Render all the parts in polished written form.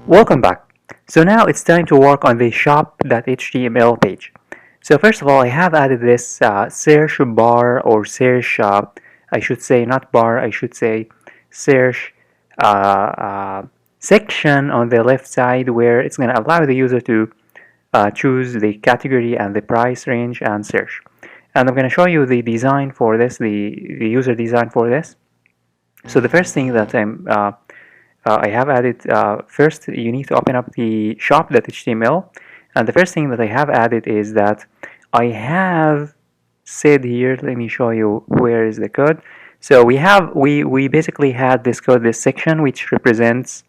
Welcome back. So now it's time to work on the shop.html page. So first of all, I have added this search bar or search, I should say not bar, I should say search uh, uh, section on the left side where it's going to allow the user to choose the category and the price range and search. And I'm going to show you the design for this, the user design for this. So the first thing that I have added, first you need to open up the shop.html, and the first thing that I have added is that I have said here, let me show you where is the code. So we basically had this code, this section which represents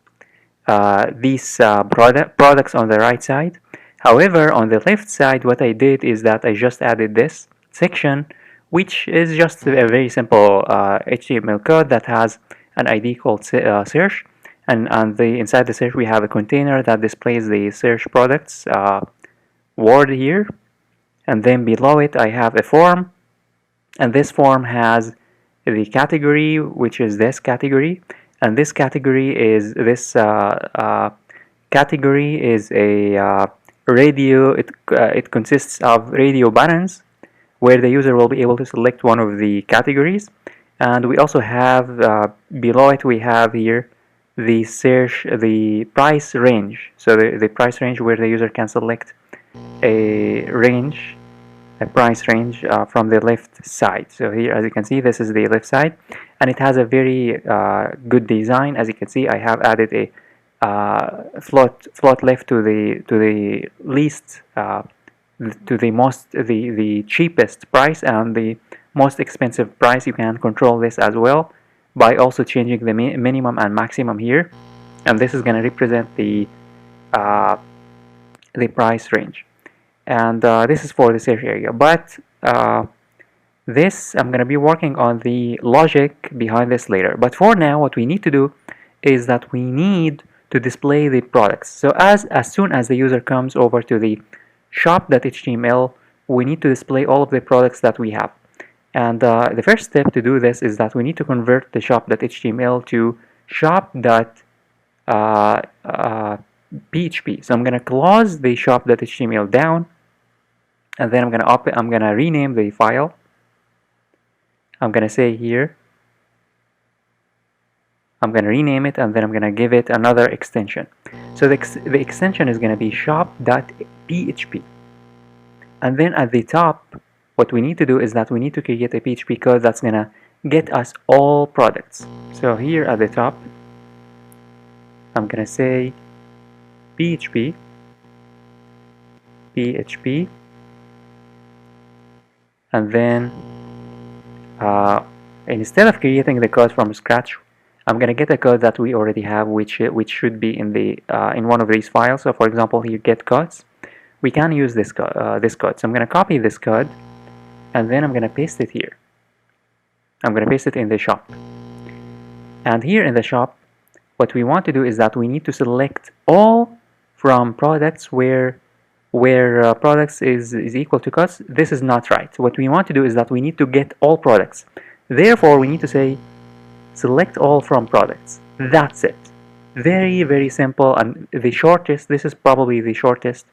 these products on the right side. However, on the left side, what I did is that I just added this section, which is just a very simple HTML code that has an ID called search, and inside the search we have a container that displays the search products word here, and then below it I have a form, and this form has the category, which is this category, and this category is a radio. It consists of radio buttons where the user will be able to select one of the categories, and we also have below it we have here the price range. So the price range where the user can select a price range from the left side. So here, as you can see, this is the left side, and it has a very good design. As you can see, I have added a float left to the least to the cheapest price and the most expensive price. You can control this as well by also changing the minimum and maximum here, and this is going to represent the price range, and this is for the search area. But this, I'm going to be working on the logic behind this later. But for now, what we need to do is that we need to display the products. So as soon as the user comes over to the shop.html, we need to display all of the products that we have. And the first step to do this is that we need to convert the shop.html to shop.php. So I'm going to close the shop.html down, and then I'm going to rename the file. I'm going to say here, I'm going to rename it, and then I'm going to give it another extension. So the extension is going to be shop.php. And then at the top, what we need to do is that we need to create a PHP code that's going to get us all products. So here at the top, I'm going to say PHP, and then instead of creating the code from scratch, I'm going to get a code that we already have, which should be in one of these files. So for example, here get codes, we can use this code. So I'm going to copy this code, and then I'm going to paste it here. I'm going to paste it in the shop. And here in the shop, what we want to do is that we need to select all from products where products is equal to costs. This is not right. What we want to do is that we need to get all products. Therefore, we need to say select all from products. That's it. Very, very simple, and the shortest. This is probably the shortest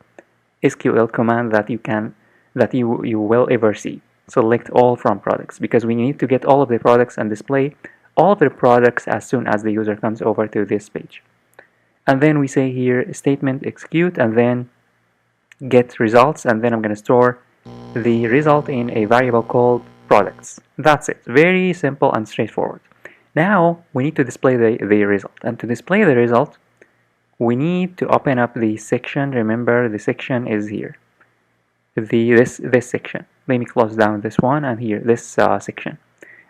SQL command that you will ever see. Select all from products, because we need to get all of the products and display all of the products as soon as the user comes over to this page. And then we say here statement execute, and then get results, and then I'm going to store the result in a variable called products. That's it. Very simple and straightforward. Now we need to display the result, and to display the result we need to open up the section. Remember, the section is here, this section. Let me close down this one, and here this section,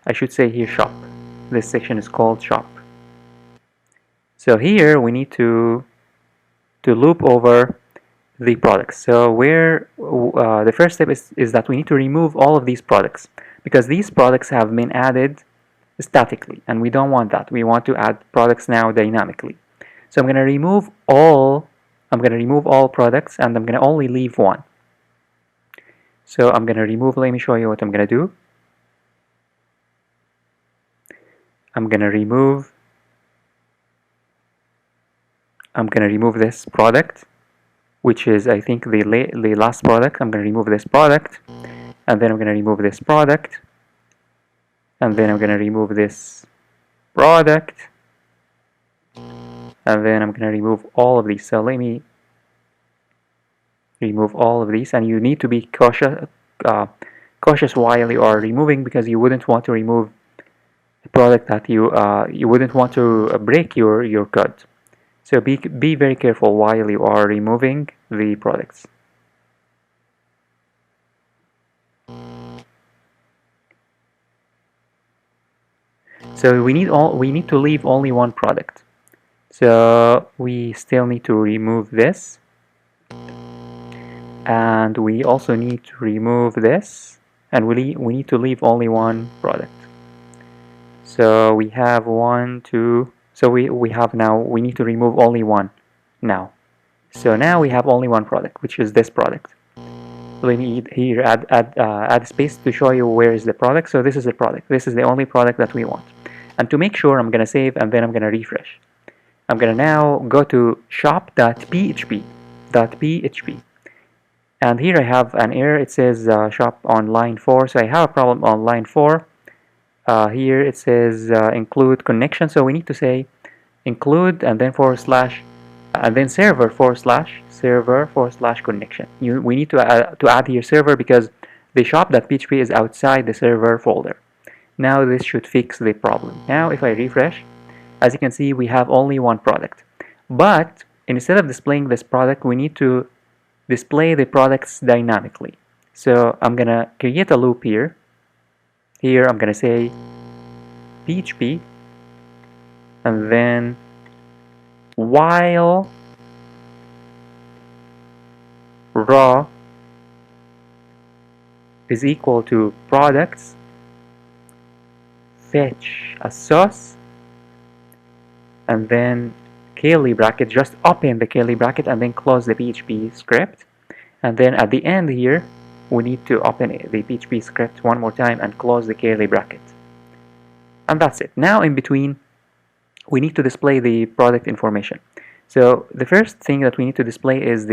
I should say here shop. This section is called shop. So here we need to loop over the products. So where the first step is that we need to remove all of these products, because these products have been added statically, and we don't want that. We want to add products now dynamically. So I'm going to remove all products, and I'm going to only leave one. So I'm going to remove, let me show you what I'm going to do. I'm going to remove I'm going to remove this product, which is, I think, the last product. I'm going to remove this product, and then I'm going to remove this product, and then I'm going to remove this product, and then I'm going to remove all of these. So let me remove all of these, and you need to be cautious while you are removing, because you wouldn't want to remove the product that you wouldn't want to break your code. So be very careful while you are removing the products. So we need to leave only one product. So we still need to remove this, and we also need to remove this, and we need to leave only one product. So we have 1, 2. So we have now, we need to remove only one now. So now we have only one product, which is this product. Let me here add space to show you where is the product. So this is the product. This is the only product that we want. And to make sure, I'm going to save, and then I'm going to refresh. I'm going to now go to shop.php. And here I have an error. It says shop on line 4. So I have a problem on line 4. Here it says include connection. So we need to say include and then / and then server / connection. We need to add here server, because the shop.php is outside the server folder. Now this should fix the problem. Now if I refresh, as you can see, we have only one product. But instead of displaying this product, we need to display the products dynamically. So I'm going to create a loop here. Here I'm going to say PHP, and then while raw is equal to products, fetch a source, and then curly bracket, just open the curly bracket and then close the PHP script. And then at the end here, we need to open the PHP script one more time and close the curly bracket. And that's it. Now in between, we need to display the product information. So the first thing that we need to display is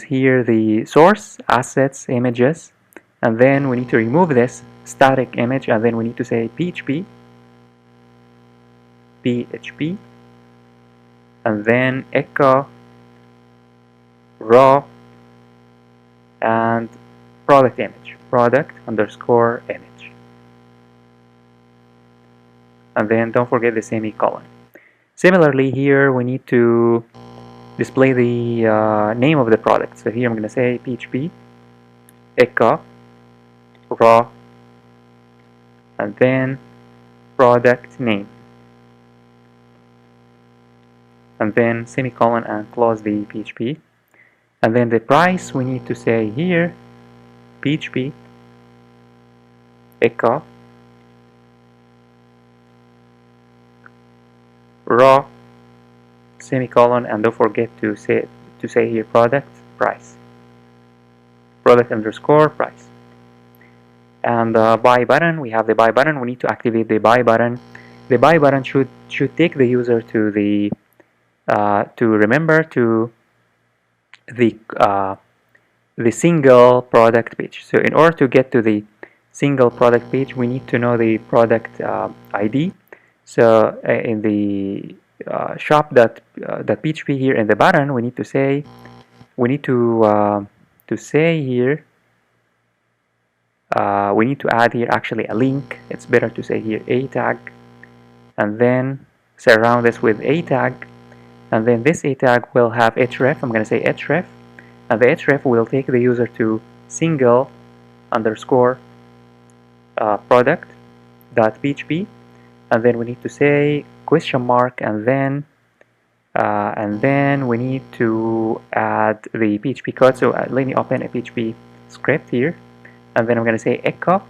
here the source, assets, images, and then we need to remove this static image, and then we need to say PHP, and then echo raw and product image, product_image. And then don't forget the semicolon. Similarly, here we need to display the name of the product. So here I'm going to say PHP echo raw and then product name, and then semicolon and close the PHP. And then the price, we need to say here PHP echo raw semicolon, and don't forget to say here product price, product_price. And buy button, we have the buy button. We need to activate the buy button. The buy button should take the user to the to remember to the single product page. So in order to get to the single product page, we need to know the product ID. So in the shop.php here in the button, we need to say here we need to add here actually a link. It's better to say here a tag, and then surround this with a tag, and then this a tag will have href. I'm going to say href, and the href will take the user to single underscore product.php, and then we need to say question mark, and then we need to add the PHP code. So let me open a PHP script here, and then I'm going to say echo,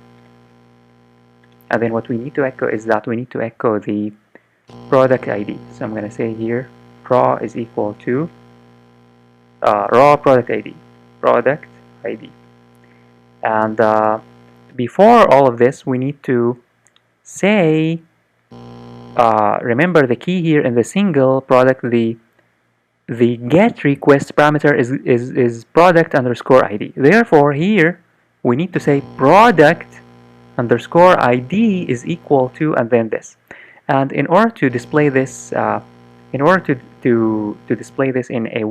and then what we need to echo is that we need to echo the product ID. So I'm going to say here raw is equal to raw product ID, and before all of this, we need to say remember the key here in the single product, the get request parameter is product underscore ID. Therefore, here we need to say product underscore ID is equal to, and then this. And in order to display this, to display this in a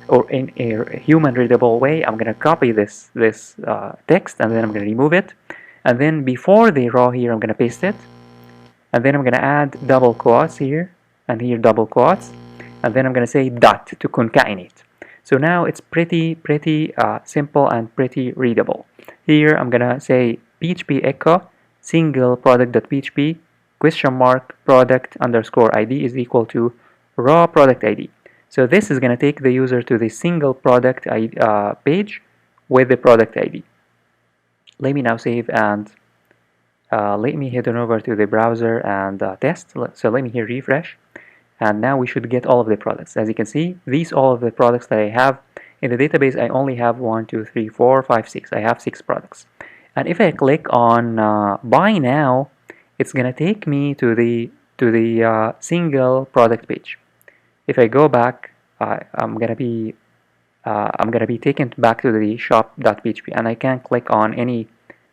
or in a human readable way, I'm going to copy this text, and then I'm going to remove it. And then before the raw here, I'm going to paste it. And then I'm going to add double quotes here, and here double quotes. And then I'm going to say dot to concatenate. So now it's pretty simple and pretty readable. Here I'm going to say PHP echo single product.php question mark product underscore ID is equal to raw product ID. So this is going to take the user to the single product page with the product ID. Let me now save, and let me head on over to the browser and test. So let me here refresh, and now we should get all of the products. As you can see, these all of the products that I have in the database. I only have 1, 2, 3, 4, 5, 6. I have 6 products. And if I click on buy now, it's gonna take me to the single product page. If I go back, I'm gonna be taken back to the shop.php, and I can click on any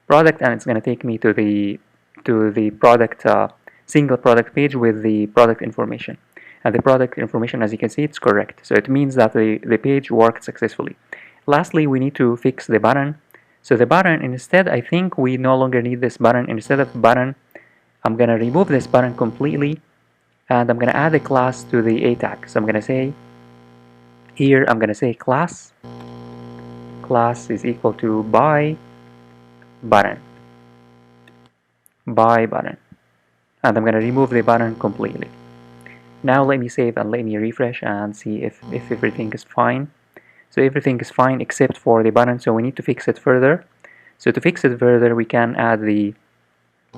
product, and it's gonna take me to the product single product page with the product information. And the product information, as you can see, it's correct. So it means that the page worked successfully. Lastly, we need to fix the button. So the button, instead, I think we no longer need this button. Instead of button, I'm going to remove this button completely, and I'm going to add a class to the A tag. So I'm going to say, here I'm going to say class is equal to buy button. And I'm going to remove the button completely. Now let me save and let me refresh and see if everything is fine. So everything is fine except for the button, so we need to fix it further. So to fix it further, we can add the,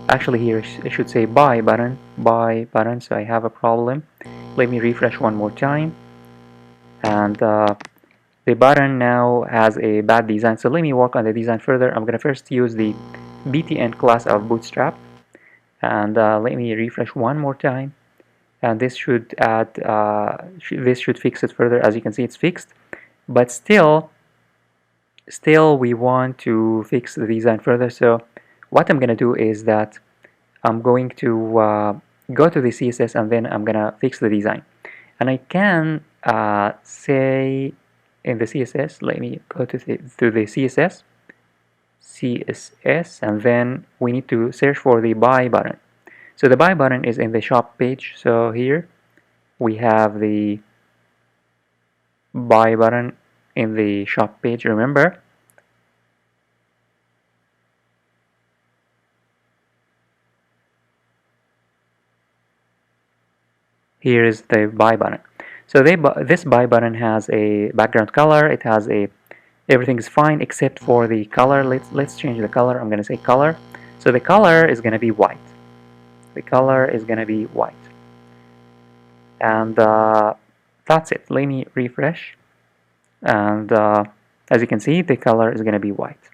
actually here I should say buy button, so I have a problem. Let me refresh one more time. And the button now has a bad design, so let me work on the design further. I'm going to first use the btn class of Bootstrap, and let me refresh one more time. And this should add, this should fix it further. As you can see, it's fixed, but still we want to fix the design further. So what I'm going to do is that I'm going to go to the CSS, and then I'm going to fix the design. And I can say in the CSS, let me go to the CSS, and then we need to search for the buy button. So the buy button is in the shop page. So here we have the buy button in the shop page, remember. Here is the buy button. So this buy button has a background color. It has everything is fine except for the color. Let's change the color. I'm going to say color. So the color is going to be white. The color is going to be white. And that's it. Let me refresh. And as you can see, the color is going to be white,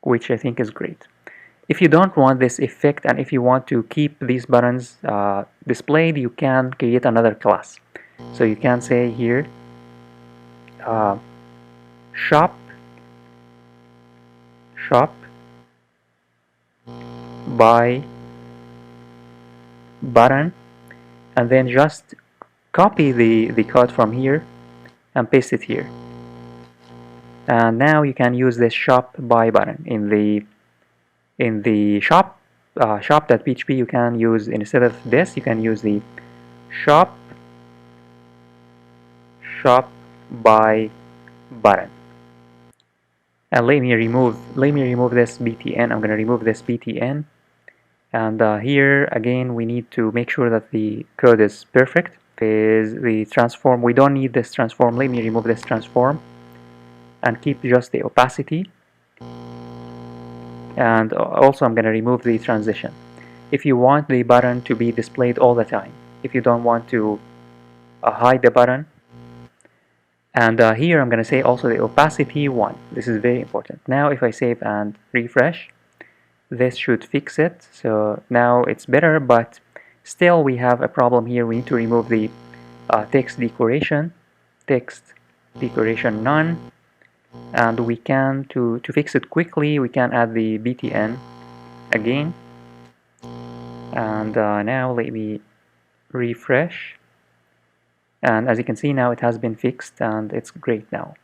which I think is great. If you don't want this effect, and if you want to keep these buttons displayed, you can create another class. So you can say here shop buy button, and then just copy the code from here and paste it here. And now you can use this shop buy button in the shop.php. You can use, instead of this, you can use the shop buy button. And let me remove this btn. I'm going to remove this btn. And here again, we need to make sure that the code is perfect. Is the transform, we don't need this transform. Let me remove this transform and keep just the opacity. And also I'm going to remove the transition. If you want the button to be displayed all the time, if you don't want to hide the button. And here I'm going to say also the opacity 1. This is very important. Now if I save and refresh, This should fix it. So now it's better, but still we have a problem here. We need to remove the text decoration none, and we can to fix it quickly, we can add the btn again. And now let me refresh, and as you can see now it has been fixed and it's great now.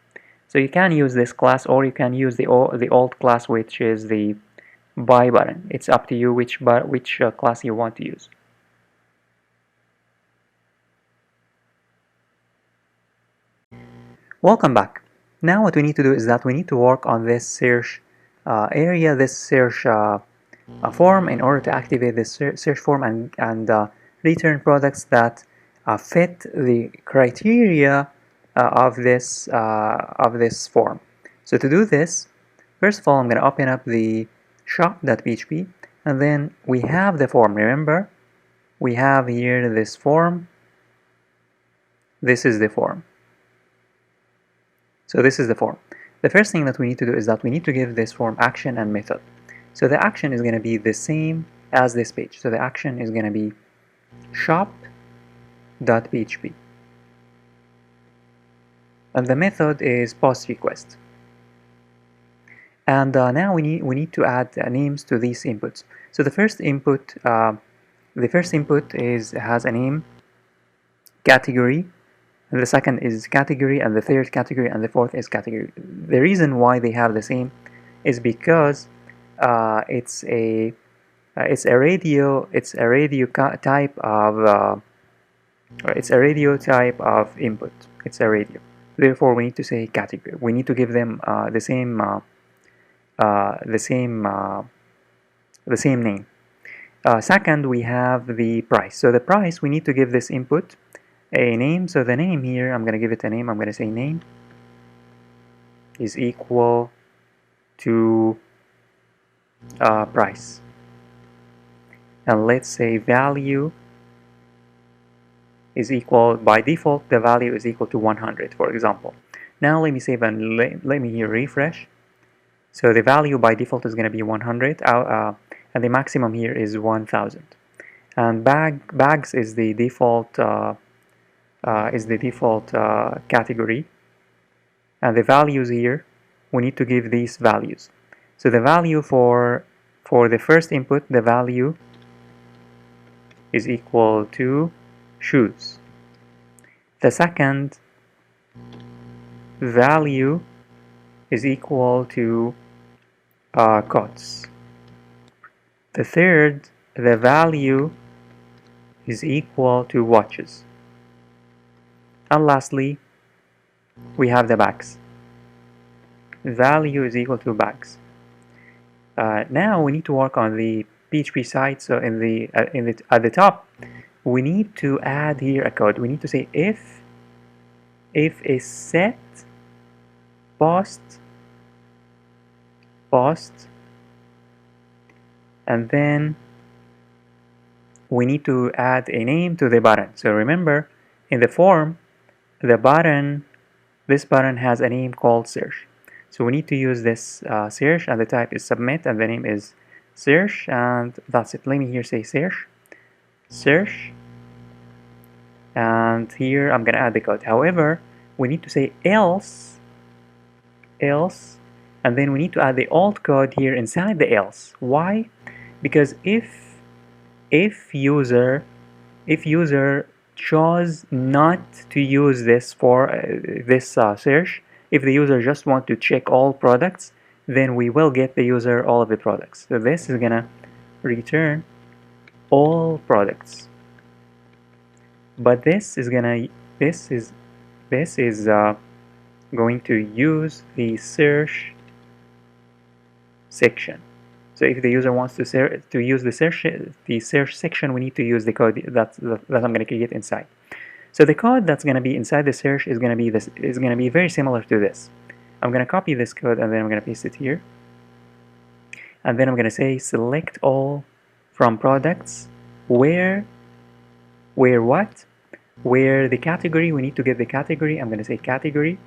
So you can use this class, or you can use the old class, which is the buy button. It's up to you which class you want to use. Welcome back. Now what we need to do is that we need to work on this search area, this search form, in order to activate this search form and return products that fit the criteria of this form. So to do this, first of all, I'm going to open up the shop.php, and then we have the form. Remember, we have here this form. This is the form. So this is the form. The first thing that we need to do is that we need to give this form action and method. So the action is going to be the same as this page. So the action is going to be shop.php. And the method is post request. And now we need to add names to these inputs. So the first input has a name, category, and the second is category, and the third category, and the fourth is category. The reason why they have the same is because it's a radio type of input. It's a radio. Therefore, we need to say category. We need to give them the same name. Second, we have the price. So the price, we need to give this input a name. So the name here, I'm going to give it a name. I'm going to say name is equal to price. And let's say value is equal, by default, the value is equal to 100, for example. Now let me save and let me here refresh. So the value by default is going to be 100, and the maximum here is 1000. And bags is the default category, and the values here, we need to give these values. So the value for the first input, the value is equal to shoes. The second value is equal to coats. The third, the value is equal to watches. And lastly, we have the bags. Value is equal to bags. Now we need to work on the PHP side. So at the top, we need to add here a code. We need to say if is set post, and then we need to add a name to the button. So remember, in the form, this button has a name called search. So we need to use this search, and the type is submit, and the name is search, and that's it. Let me here say search, and here I'm gonna add the code. However, we need to say else, and then we need to add the alt code here inside the else. Why? Because if user chose not to use this for search, if the user just want to check all products, then we will get the user all of the products. So this is gonna return all products. But this is going to use the search section. So if the user wants to use the search section, we need to use the code that I'm going to create inside. So the code that's going to be inside the search is going to be very similar to this. I'm going to copy this code, and then I'm going to paste it here. And then I'm going to say select all from products where what? Where the category, we need to get the category. I'm going to say category.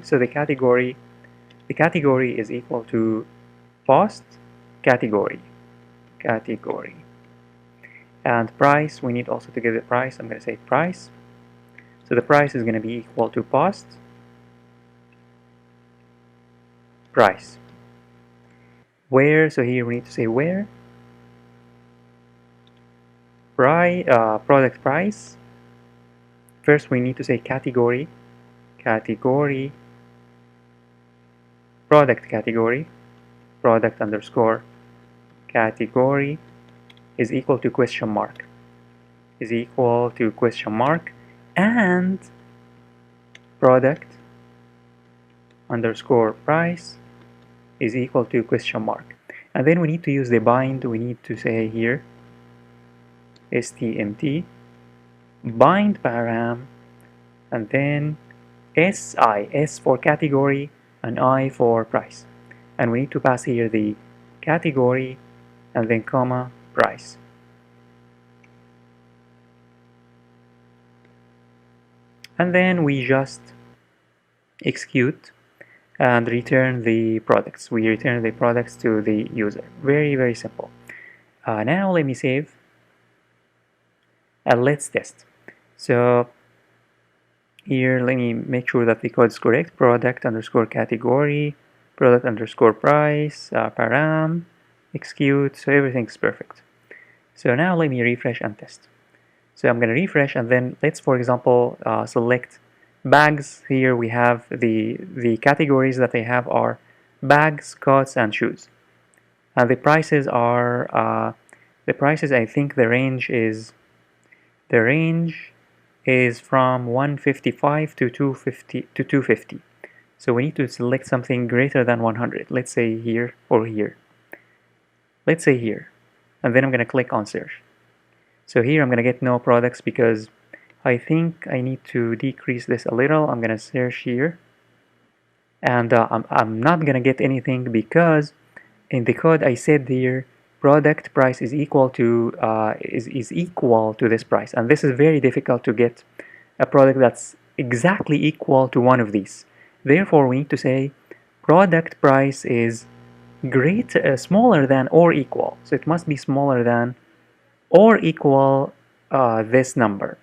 So the category the category is equal to post category, and price, we need also to give it price. I'm going to say price. So the price is going to be equal to post price. Where, so here we need to say where product price. First we need to say category product underscore category is equal to question mark, and product underscore price is equal to question mark. And then we need to use the bind. We need to say here stmt bind param, and then s for category and I for price, and we need to pass here the category and then comma price. And then we just execute and return the products. We return the products to the user. Very, very simple. Now let me save and let's test. So here let me make sure that the code is correct. Product underscore category, product underscore price, param, execute. So everything's perfect. So now let me refresh and test. So I'm going to refresh, and then let's, for example, select bags. Here we have the categories that they have are bags, coats, and shoes. And the prices are I think the range is from 155 to 250. So we need to select something greater than 100. Let's say here or here. Let's say here, and then I'm going to click on search. So here I'm going to get no products because I think I need to decrease this a little. I'm going to search here, and I'm not going to get anything because in the code I said here product price is equal to is equal to this price, and this is very difficult to get a product that's exactly equal to one of these. Therefore we need to say product price is smaller than or equal. So it must be smaller than or equal this number.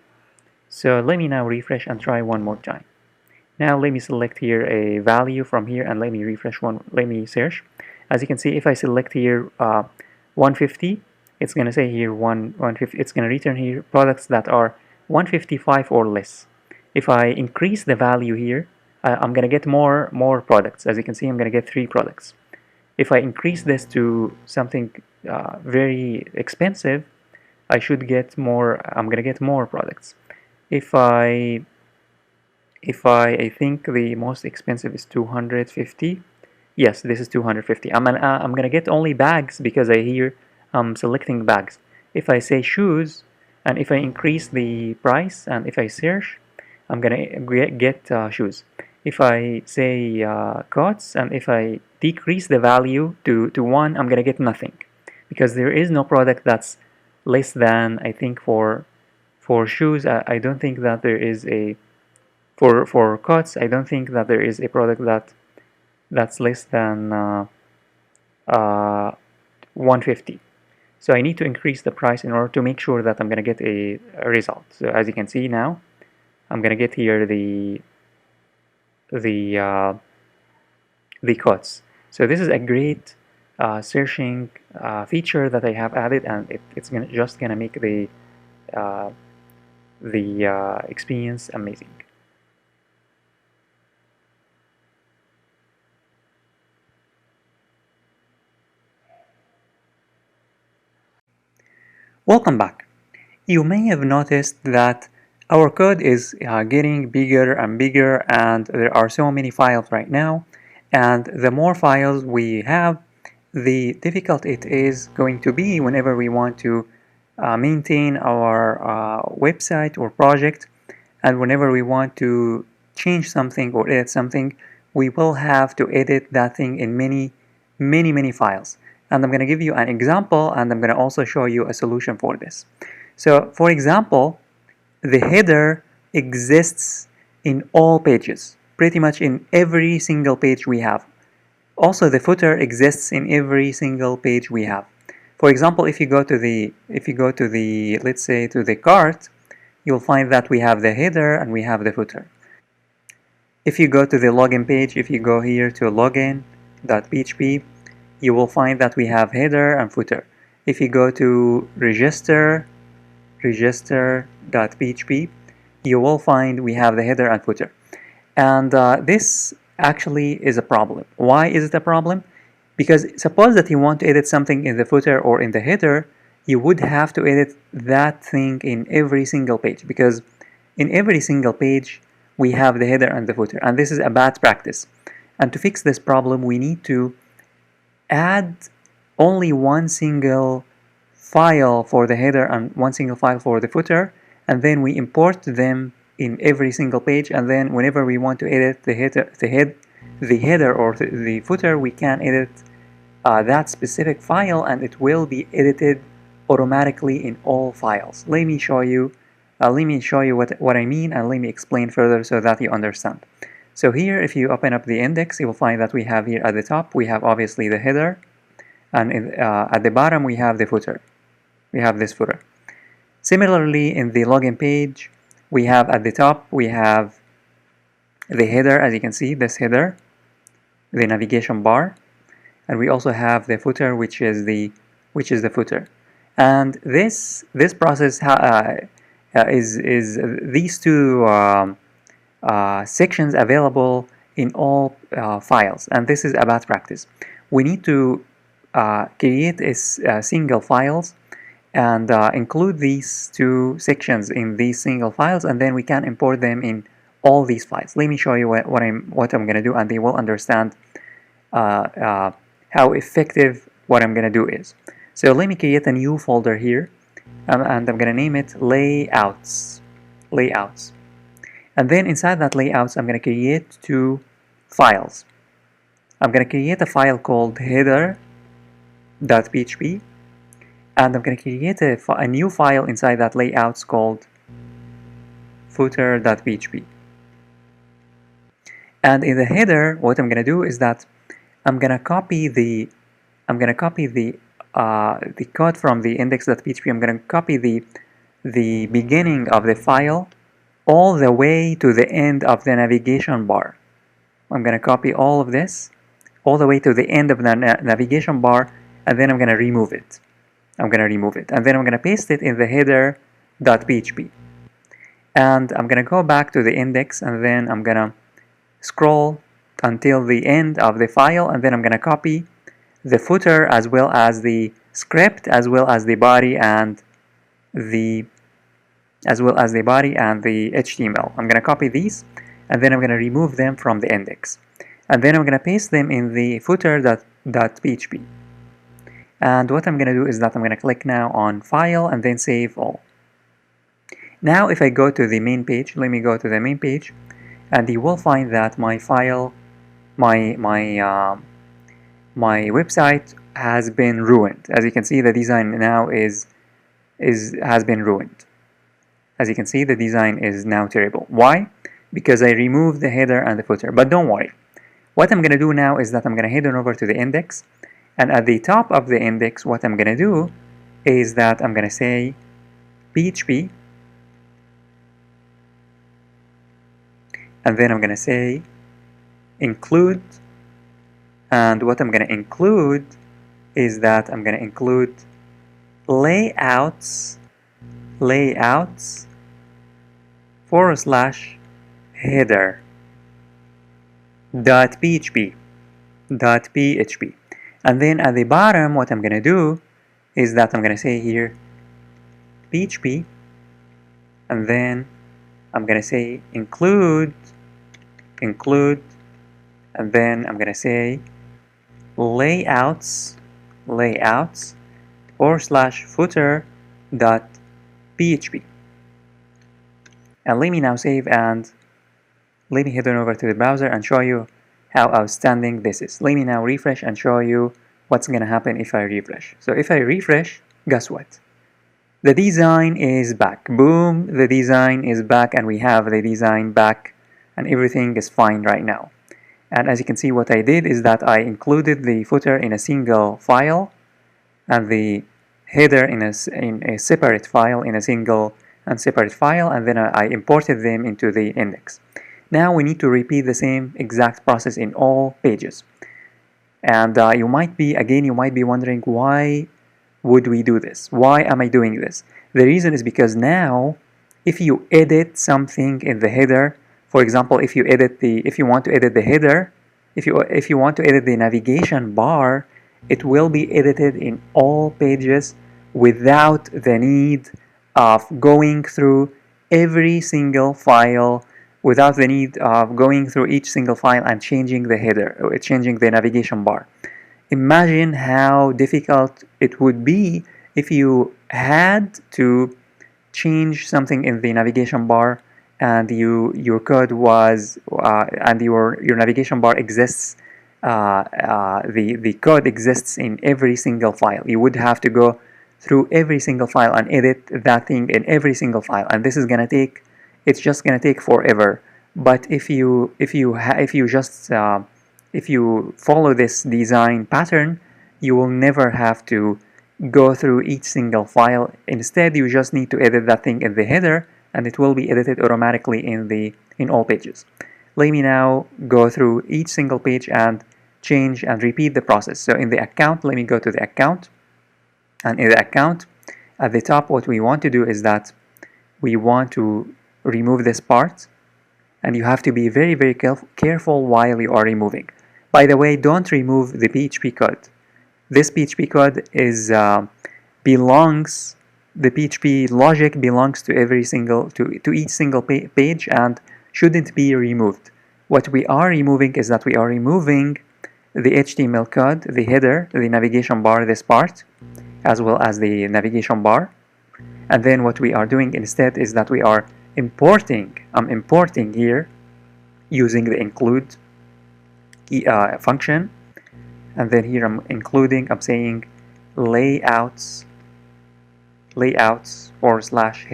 So let me now refresh and try one more time. Now let me select here a value from here and let me refresh let me search. As you can see, if I select here 150, it's going to say here 150. It's going to return here products that are 155 or less. If I increase the value here, I'm going to get more products. As you can see, I'm going to get 3 products. If I increase this to something very expensive, I should get more. I'm going to get more products. If I think the most expensive is 250. Yes, this is 250. I'm going to get only bags because I'm selecting bags. If I say shoes, and if I increase the price, and if I search, I'm going to get shoes. If I say coats, and if I decrease the value to 1, I'm going to get nothing, because there is no product that's less than, I think for shoes, I don't think that there is a, for coats, I don't think that there is a product that's less than 150. So I need to increase the price in order to make sure that I'm going to get a result. So as you can see now, I'm going to get here the coats. So this is a great searching feature that I have added, and it's just going to make the experience amazing. Welcome back. You may have noticed that our code is getting bigger and bigger, and there are so many files right now, and the more files we have, the difficult it is going to be whenever we want to maintain our website or project, and whenever we want to change something or edit something, we will have to edit that thing in many files. And I'm going to give you an example, and I'm going to also show you a solution for this. So for example, the header exists in all pages, pretty much in every single page we have. Also, the footer exists in every single page we have. For example, if you go to the let's say to the cart, you'll find that we have the header and we have the footer. If you go to the login page, if you go here to login.php, you will find that we have header and footer. If you go to register.php, you will find we have the header and footer. And this actually is a problem. Why is it a problem? Because suppose that you want to edit something in the footer or in the header, you would have to edit that thing in every single page, because in every single page we have the header and the footer, and this is a bad practice. And to fix this problem, we need to add only one single file for the header and one single file for the footer, and then we import them in every single page, and then whenever we want to edit the header or the footer, we can edit that specific file, and it will be edited automatically in all files. Let me show you what I mean, and let me explain further so that you understand. So here, if you open up the index, you will find that we have here at the top, we have obviously the header, and at the bottom we have the footer. We have this footer. Similarly, in the login page, we have at the top, we have the header, as you can see, this header, the navigation bar, and we also have the footer, which is the footer. And this process is these two sections available in all files, and this is a bad practice. We need to create a single files and include these two sections in these single files, and then we can import them in all these files. Let me show you what I'm going to do, and they will understand how effective what I'm going to do is. So let me create a new folder here, and I'm going to name it layouts. And then inside that layouts, I'm going to create two files. I'm going to create a file called header.php, and I'm going to create a new file inside that layouts called footer.php. And in the header, what I'm going to do is that I'm going to copy the code from the index.php. I'm going to copy the beginning of the file all the way to the end of the navigation bar. I'm going to copy all of this all the way to the end of the navigation bar, and then I'm going to remove it. And then I'm going to paste it in the header.php. And I'm going to go back to the index, and then I'm going to scroll until the end of the file, and then I'm going to copy the footer as well as the script, as well as the body and the HTML. I'm going to copy these, and then I'm going to remove them from the index, and then I'm going to paste them in the footer.php. And what I'm going to do is that I'm going to click now on File and then Save All. Now if I go to the main page, let me go to the main page, and you will find that my file, my website has been ruined. As you can see, the design now has been ruined. As you can see, the design is now terrible. Why? Because I removed the header and the footer. But don't worry. What I'm going to do now is that I'm going to head on over to the index, and at the top of the index, what I'm going to do is that I'm going to say PHP, and then I'm going to say include, and what I'm going to include is that I'm going to include layouts /header.php. And then at the bottom, what I'm going to do is that I'm going to say here PHP, and then I'm going to say include, and then I'm going to say layouts /footer.php. And let me now save, and let me head on over to the browser and show you how outstanding this is. Let me now refresh and show you what's going to happen if I refresh. So if I refresh, guess what? The design is back. Boom, the design is back, and we have the design back, and everything is fine right now. And as you can see, what I did is that I included the footer in a single file and the header in a separate file, in a single and separate file, and then I imported them into the index. Now we need to repeat the same exact process in all pages. And you might be wondering, why would we do this? Why am I doing this? The reason is because now, if you edit something in the header, for example, if you want to edit the header, if you want to edit the navigation bar, it will be edited in all pages without the need of going through every single file, without the need of going through each single file and changing the header, or changing the navigation bar. Imagine how difficult it would be if you had to change something in the navigation bar and your code was and your navigation bar exists, the code exists in every single file. You would have to go through every single file and edit that thing in every single file, and this is it's just gonna take forever. But if you follow this design pattern, you will never have to go through each single file. Instead, you just need to edit that thing in the header, and it will be edited automatically in all pages. Let me now go through each single page and change and repeat the process. So in the account, let me go to the account, and in the account, at the top, what we want to do is that we want to remove this part, and you have to be very, very careful while you are removing. By the way, don't remove the PHP code. This PHP code is the PHP logic belongs to each single page and shouldn't be removed. What we are removing is that we are removing the HTML code, the header, the navigation bar, this part, as well as the navigation bar. And then what we are doing instead is that we are importing. I'm importing here using the include function, and then here I'm saying layouts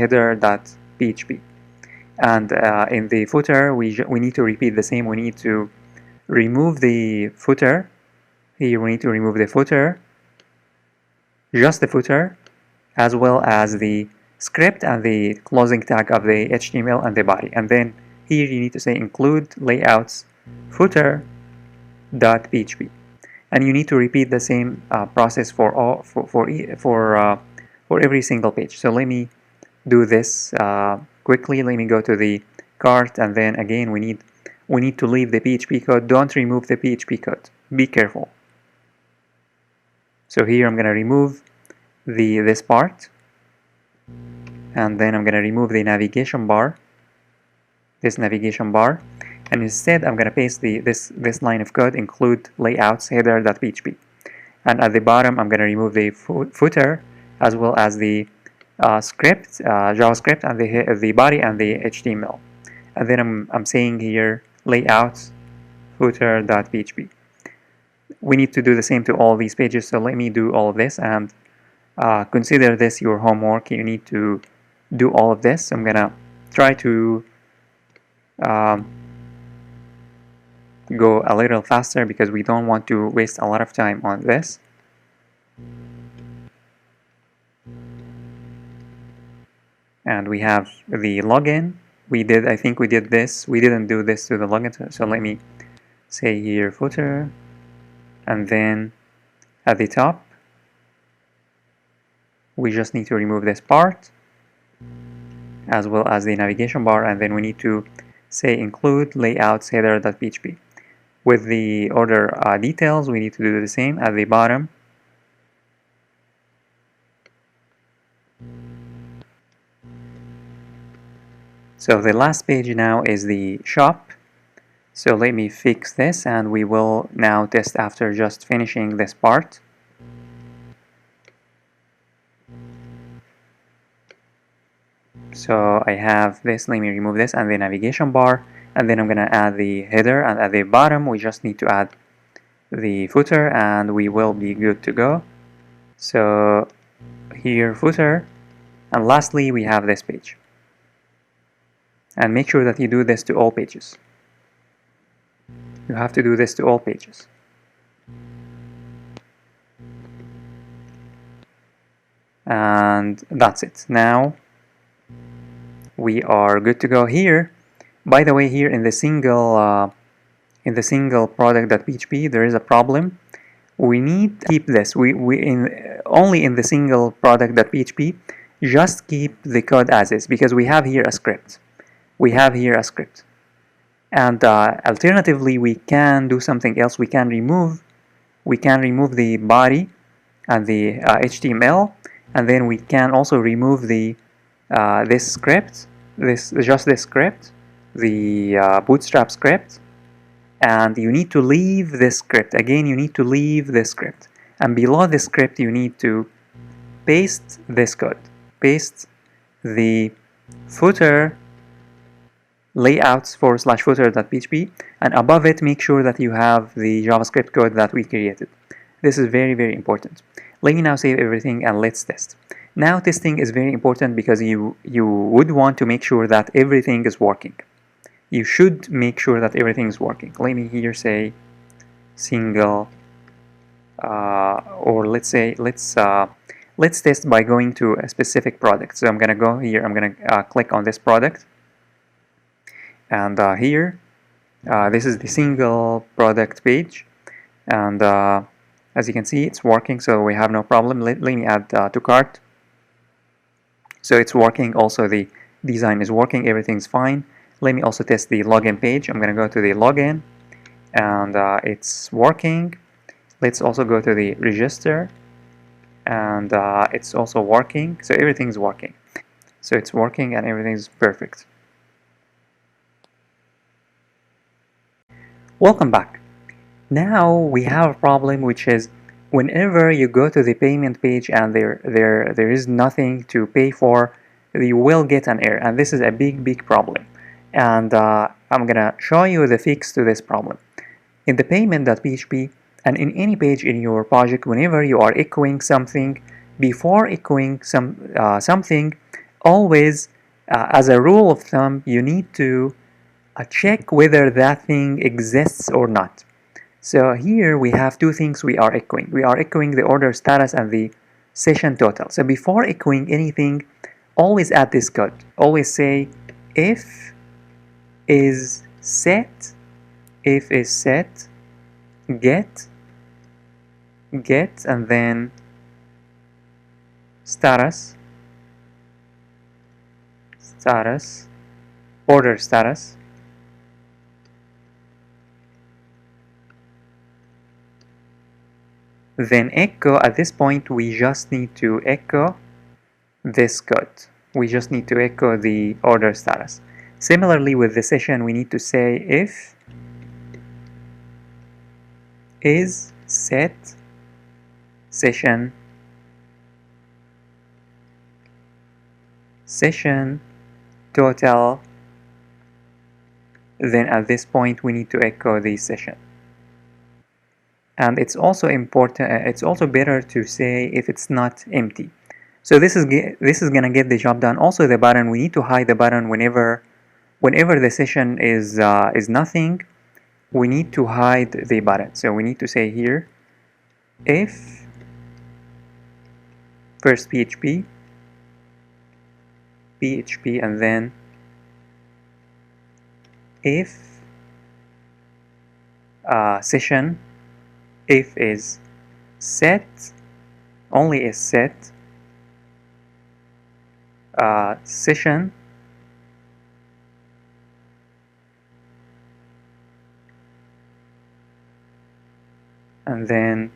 /header.php, and in the footer we need to repeat the same. We need to remove the footer. Here we need to remove the footer, just the footer, as well as the script and the closing tag of the HTML and the body. And then here you need to say include layouts footer.php, and you need to repeat the same process for every single page. So let me do this quickly. Let me go to the cart, and then again we need to leave the PHP code. Don't remove the PHP code. Be careful. So here I'm going to remove this part, and then I'm going to remove the navigation bar, and instead I'm going to paste this line of code, include layouts header.php, and at the bottom I'm going to remove the footer as well as the script, JavaScript, and the body and the HTML, and then I'm saying here layouts footer.php. We need to do the same to all these pages, so let me do all of this, and consider this your homework. You need to do all of this. I'm gonna try to go a little faster because we don't want to waste a lot of time on this. And we have the login. I think we did this. We didn't do this to the login, so let me say here footer, and then at the top we just need to remove this part as well as the navigation bar, and then we need to say include layouts header.php. With the order details, we need to do the same at the bottom. So the last page now is the shop. So let me fix this, and we will now test after just finishing this part. So I have this. Let me remove this and the navigation bar, and then I'm going to add the header, and at the bottom we just need to add the footer, and we will be good to go. So here footer, and lastly we have this page. And make sure that you do this to all pages. You have to do this to all pages. And that's it. Now we are good to go here. By the way, here in the single product.php, there is a problem. We need to keep this. Only in the single product.php, just keep the code as is, because we have here a script. And alternatively, we can do something else. We can remove the body and the HTML, and then we can also remove the this script, this script, the bootstrap script, and you need to leave this script. Again, you need to leave this script, and below the script you need to paste this code. Paste the footer layouts /footer.php, and above it make sure that you have the JavaScript code that we created. This is very, very important. Let me now save everything and let's test. Now testing is very important because you would want to make sure that everything is working. You should make sure that everything is working. Let me here say single, or let's test by going to a specific product. So I'm gonna go here, I'm gonna click on this product, and here this is the single product page, and as you can see, it's working, so we have no problem. Let me add to cart. So it's working. Also, the design is working. Everything's fine. Let me also test the login page. I'm going to go to the login, and it's working. Let's also go to the register, and it's also working. So everything's working. So it's working, and everything's perfect. Welcome back. Now we have a problem, which is whenever you go to the payment page and there is nothing to pay for, you will get an error, and this is a big problem. And I'm gonna show you the fix to this problem. In the payment.php and in any page in your project, whenever you are echoing something, before echoing something, always as a rule of thumb, you need to check whether that thing exists or not. So here we have two things we are echoing. We are echoing the order status and the session total. So before echoing anything, always add this code. Always say if is set get, and then status, order status, then echo. At this point, we just need to echo this code. We just need to echo the order status. Similarly, with the session, we need to say if is set session total. Then at this point, we need to echo the session. And it's also important. It's also better to say if it's not empty. So this is gonna get the job done. Also, the button, we need to hide the button whenever the session is nothing. We need to hide the button. So we need to say here if first PHP, and then if session, if is set, only is set, session, and then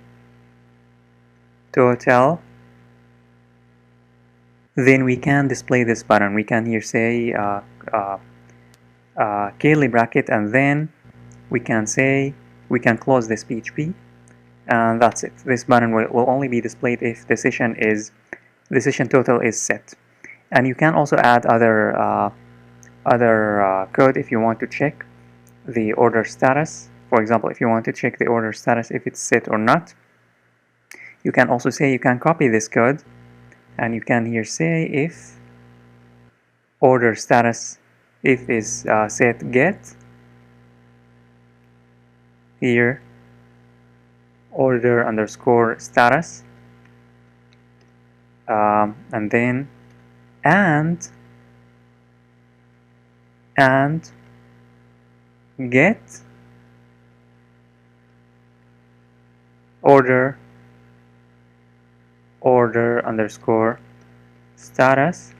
total, then we can display this button. We can here say curly bracket, and then we can say, we can close this PHP, and that's it. This button will only be displayed if the session total is set. And you can also add other code if you want to check the order status. For example, if you want to check the order status if it's set or not, you can also say, you can copy this code, and you can here say if order status, if is set get, here order underscore status, and then and get order underscore status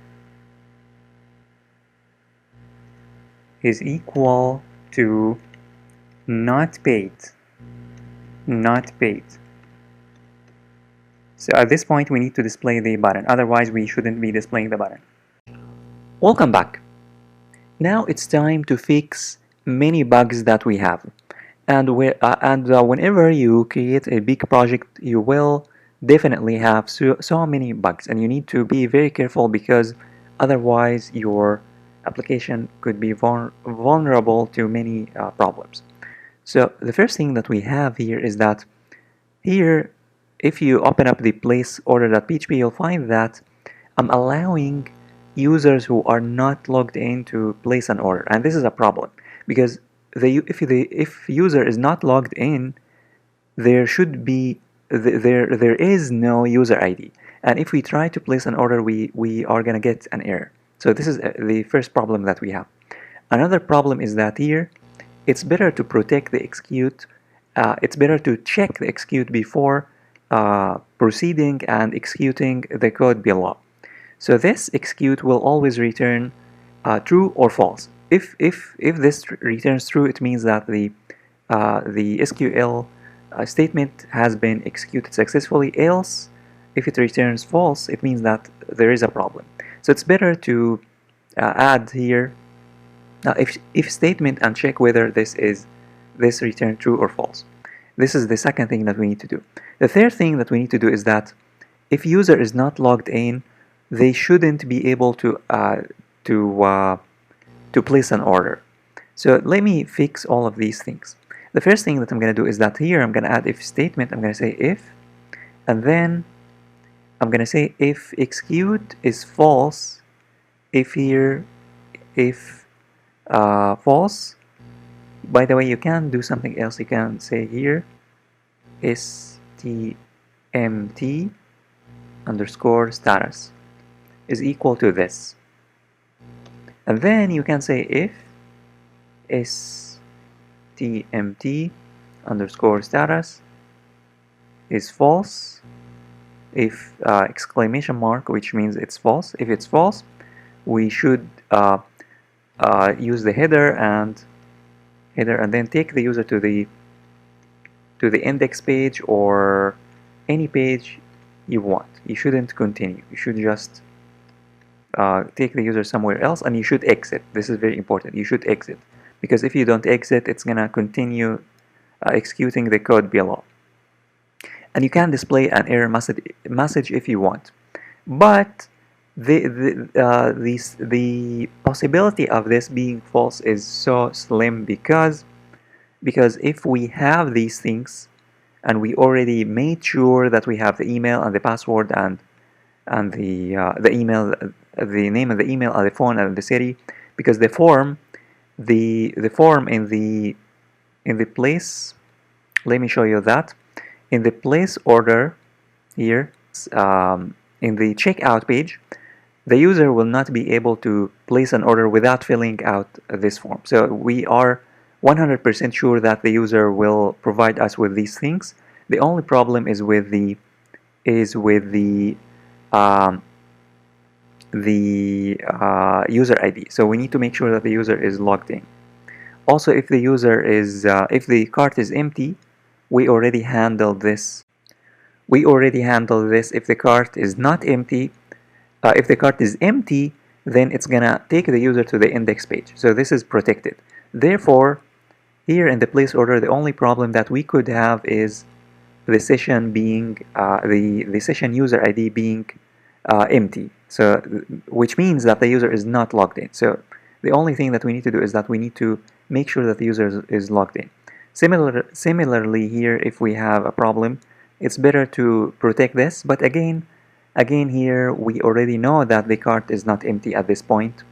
is equal to not paid. So at this point we need to display the button, otherwise we shouldn't be displaying the button. Welcome back. Now it's time to fix many bugs that we have. And whenever you create a big project, you will definitely have so many bugs, and you need to be very careful because otherwise your application could be vulnerable to many problems. So the first thing that we have here is that here, if you open up the place order.php, you'll find that I'm allowing users who are not logged in to place an order, and this is a problem because if user is not logged in, there should be there is no user ID, and if we try to place an order, we are gonna get an error. So this is the first problem that we have. Another problem is that here it's better to protect the execute. It's better to check the execute before proceeding and executing the code below. So this execute will always return true or false. If this returns true, it means that the SQL statement has been executed successfully. Else, if it returns false, it means that there is a problem. So it's better to add here if statement and check whether this return true or false. This is the second thing that we need to do. The third thing that we need to do is that if user is not logged in, they shouldn't be able to place an order. So let me fix all of these things. The first thing that I'm going to do is that here I'm going to add if statement. I'm going to say if, and then I'm going to say if execute is false, if false. By the way, you can do something else. You can say here stmt underscore status is equal to this, and then you can say if stmt underscore status is false, if exclamation mark, which means it's false. If it's false, we should use the header and then take the user to the index page or any page you want. You shouldn't continue. You should just take the user somewhere else, and you should exit. This is very important. You should exit, because if you don't exit, it's gonna continue executing the code below. And you can display an error message if you want, but the possibility of this being false is so slim because if we have these things and we already made sure that we have the email and the password and the email, the name of the email and the phone and the city, because the form in the place, let me show you that in the place order here, in the checkout page, the user will not be able to place an order without filling out this form. So we are 100% sure that the user will provide us with these things. The only problem is with the user ID. So we need to make sure that the user is logged in. Also, if the user is if the cart is empty, we already handled this. If the cart is not empty, if the cart is empty, then it's gonna take the user to the index page. So this is protected. Therefore, here in the place order, the only problem that we could have is the session being the session user ID being empty. So which means that the user is not logged in. So the only thing that we need to do is that we need to make sure that the user is logged in. Similarly here, if we have a problem, it's better to protect this. But again here we already know that the cart is not empty at this point,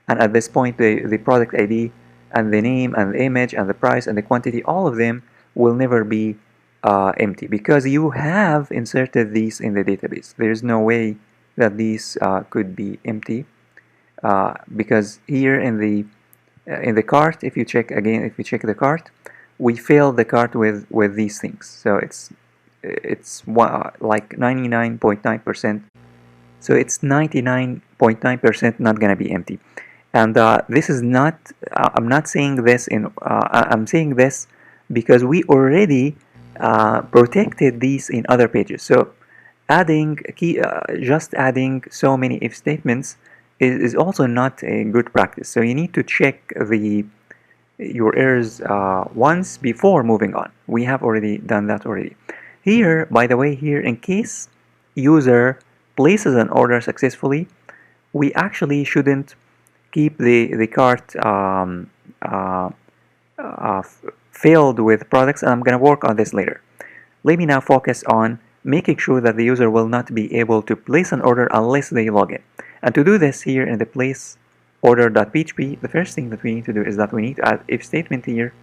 and at this point the product ID and the name and the image and the price and the quantity, all of them will never be empty, because you have inserted these in the database. There's no way that these could be empty, because here in the cart, if you check again, if you check the cart, we fill the cart with these things. So it's like 99.9%. So it's 99.9% not gonna be empty. And this is not. I'm not saying this I'm saying this because we already protected these in other pages. So just adding so many if statements is also not a good practice. So you need to check your errors once before moving on. We have already done that already. Here, by the way, here in case user places an order successfully, we actually shouldn't keep the cart filled with products, and I'm going to work on this later. Let me now focus on making sure that the user will not be able to place an order unless they log in. And to do this, here in the place order.php, the first thing that we need to do is that we need to add if statement here,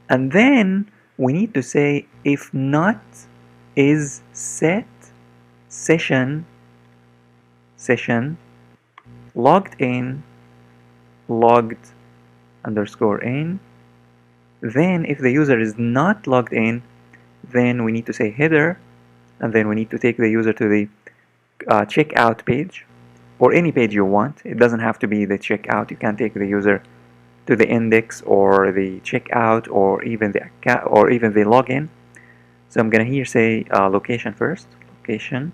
and then we need to say if not is set session logged in logged underscore in. Then if the user is not logged in, then we need to say header, and then we need to take the user to the checkout page, or any page you want. It doesn't have to be the checkout. You can take the user to the index or the checkout or even the account or even the login. So I'm gonna here say location first, location,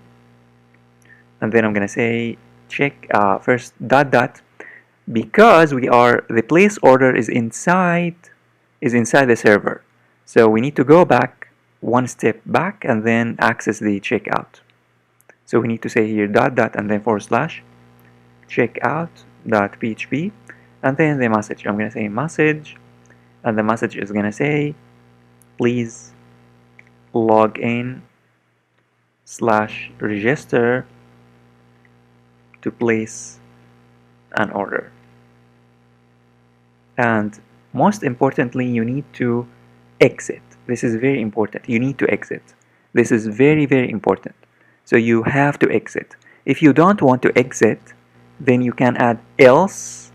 and then I'm gonna say check first dot, because the place order is inside the server. So we need to go back one step back and then access the checkout. So we need to say here dot and then / checkout.php, and then the message. I'm going to say message, and the message is going to say please log in / register to place an order. And most importantly, you need to exit. This is very important. You need to exit. This is very, very important. So you have to exit. If you don't want to exit, then you can add else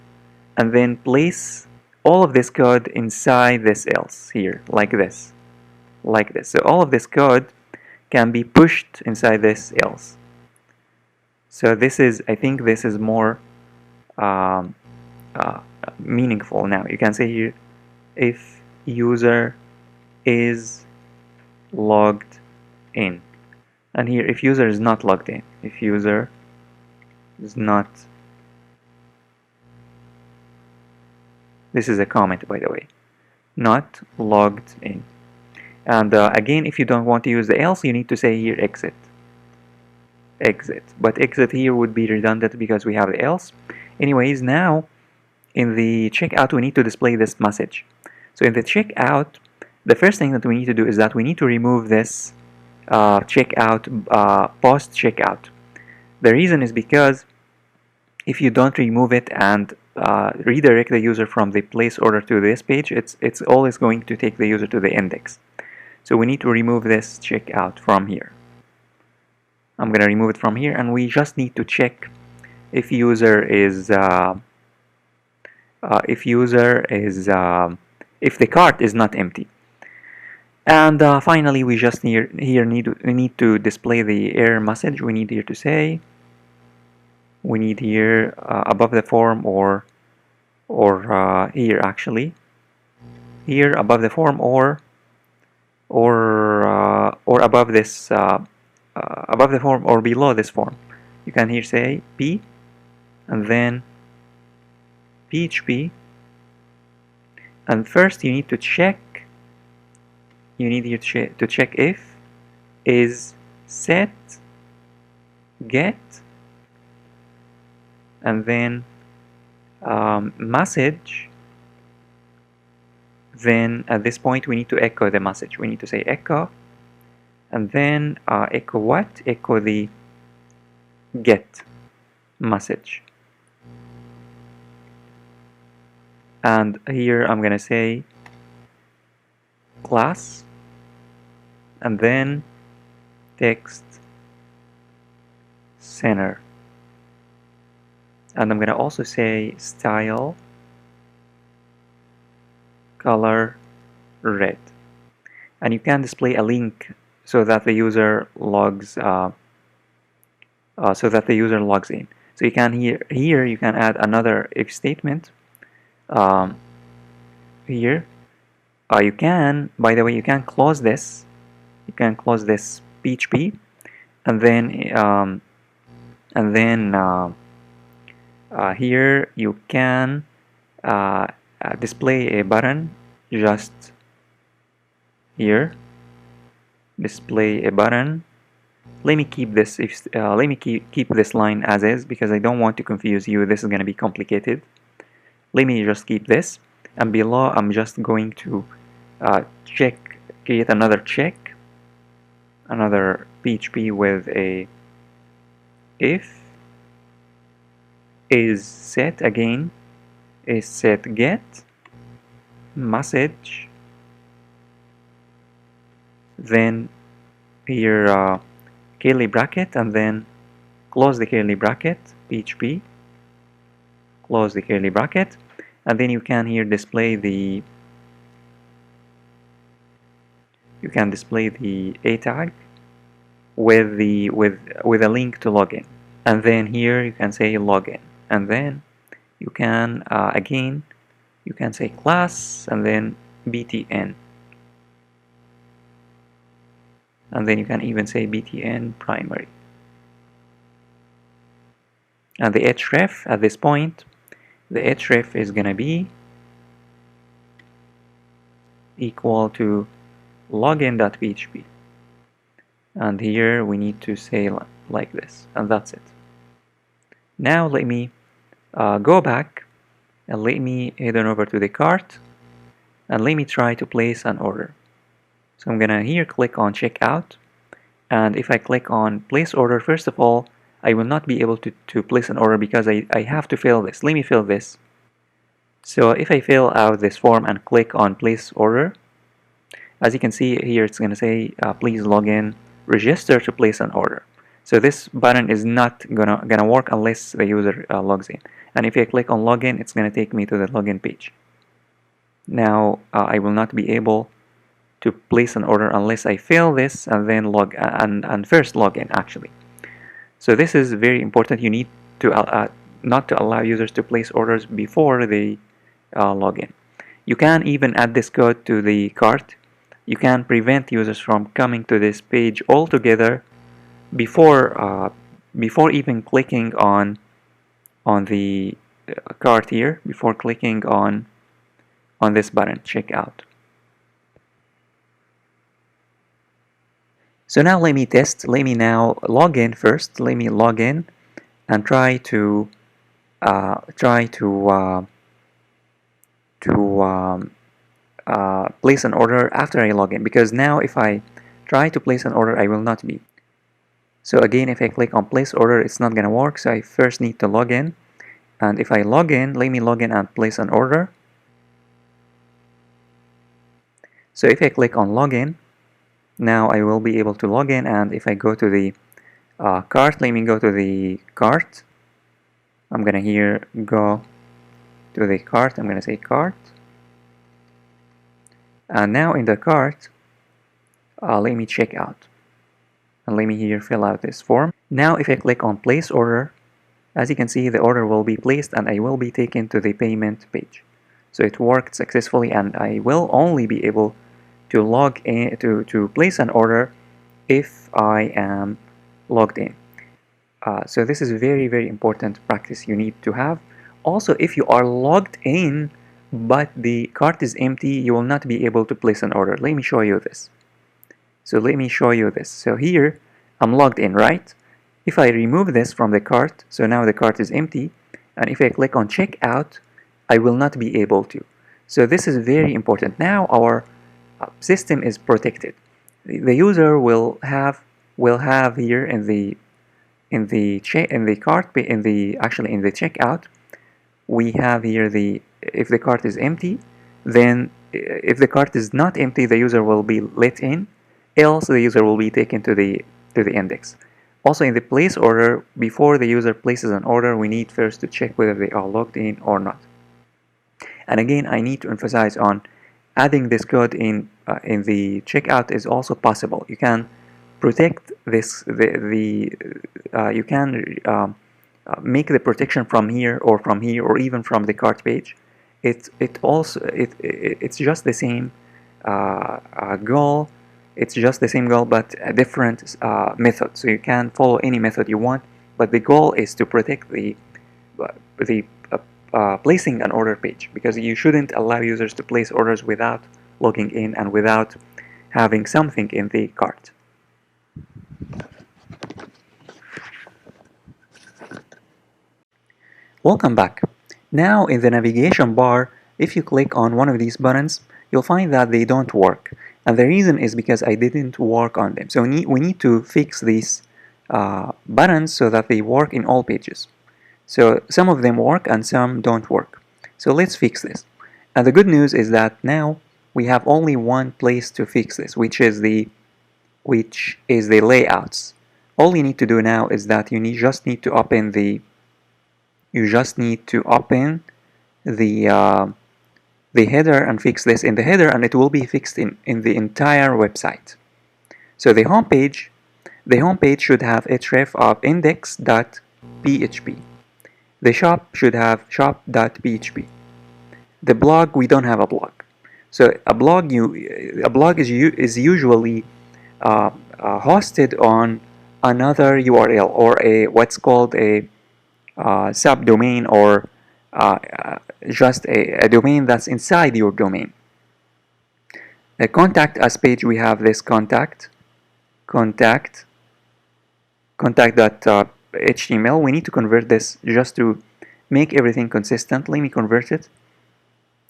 and then place all of this code inside this else here, like this. So all of this code can be pushed inside this else. So I think this is more meaningful now. You can say here if user is logged in, and here if user is not logged in, if user is not, this is a comment by the way, not logged in. And again, if you don't want to use the else, you need to say here exit, but exit here would be redundant because we have the else. Anyways, now in the checkout we need to display this message. So in the checkout, the first thing that we need to do is that we need to remove this checkout post checkout. The reason is because if you don't remove it and redirect the user from the place order to this page, it's always going to take the user to the index. So we need to remove this checkout from here. I'm going to remove it from here, and we just need to check if if the cart is not empty. And finally, we just need to display the error message. We need here to say, we need here above the form or here actually, here above the form or above this above the form or below this form. You can here say P and then PHP, and first you need to check. You need here to check if is set get, and then message. Then at this point we need to echo the message. We need to say echo, and then echo what? Echo the get message. And here I'm gonna say class and then text center, and I'm gonna also say style color red, and you can display a link so that the user logs in. So you can here you can add another if statement here. You can, by the way, you can close this. You can close this PHP, and then here you can display a button. Just here, display a button. Let me keep this. Let me keep this line as is because I don't want to confuse you. This is going to be complicated. Let me just keep this, and below I'm just going to create another check, another PHP with a if is set again, is set get message, then here curly bracket, and then close the curly bracket, PHP, close the curly bracket, and then you can here display the a tag with a link to login, and then here you can say login, and then you can again you can say class, and then btn, and then you can even say btn primary, and the href at this point, the href is gonna be equal to login.php, and here we need to say like this, and that's it. Now let me go back and let me head on over to the cart, and let me try to place an order. So I'm gonna here click on checkout, and if I click on place order, first of all I will not be able to place an order because I have to fill this. Let me fill this. So if I fill out this form and click on place order, as you can see here, it's going to say please log in, register to place an order. So this button is not gonna work unless the user logs in. And if I click on login, it's going to take me to the login page. Now I will not be able to place an order unless I fill this and then and first log in actually. So this is very important. You need to not to allow users to place orders before they log in. You can even add this code to the cart. You can prevent users from coming to this page altogether before even clicking on the cart here, before clicking on this button, checkout. So now let me test. Let me now log in first. Let me log in and try to place an order after I log in, because now if I try to place an order I will not be. So again, if I click on place order, it's not gonna work, so I first need to log in, and if I log in, let me log in and place an order. So if I click on login, now I will be able to log in, and if I go to the cart, let me go to the cart. I'm gonna here go to the cart, I'm gonna say cart. And now in the cart, let me check out. And let me here fill out this form. Now if I click on place order, as you can see the order will be placed and I will be taken to the payment page. So it worked successfully, and I will only be able to log in to place an order if I am logged in. So this is very, very important practice you need to have. Also, if you are logged in but the cart is empty, you will not be able to place an order. Let me show you this. So let me show you this. So here I'm logged in, right? If I remove this from the cart, so now the cart is empty, and if I click on checkout, I will not be able to. So this is very important. Now our system is protected. The user will have here in the checkout, we have here if the cart is empty, then if the cart is not empty, the user will be let in. else the user will be taken to the index. Also, in the place order, before the user places an order, we need first to check whether they are logged in or not. And again, I need to emphasize on adding this code in the checkout is also possible. You can protect this you can make the protection from here or even from the cart page. It's just the same goal. It's just the same goal, but a different method. So you can follow any method you want, but the goal is to protect the placing an order page, because you shouldn't allow users to place orders without logging in and without having something in the cart. Welcome back. Now in the navigation bar, if you click on one of these buttons, you'll find that they don't work. And the reason is because I didn't work on them. So we need to fix these buttons so that they work in all pages. So some of them work and some don't work. So let's fix this. And the good news is that now we have only one place to fix this, which is the layouts. All you need to do now is that you just need to open the header and fix this in the header, and it will be fixed in the entire website. So the home page should have href of index.php. The shop should have shop.php. The blog, we don't have a blog. So a blog is usually hosted on another URL or what's called a subdomain, or just a domain that's inside your domain. A contact us page, we have this contact.html. We need to convert this just to make everything consistent. Let me convert it.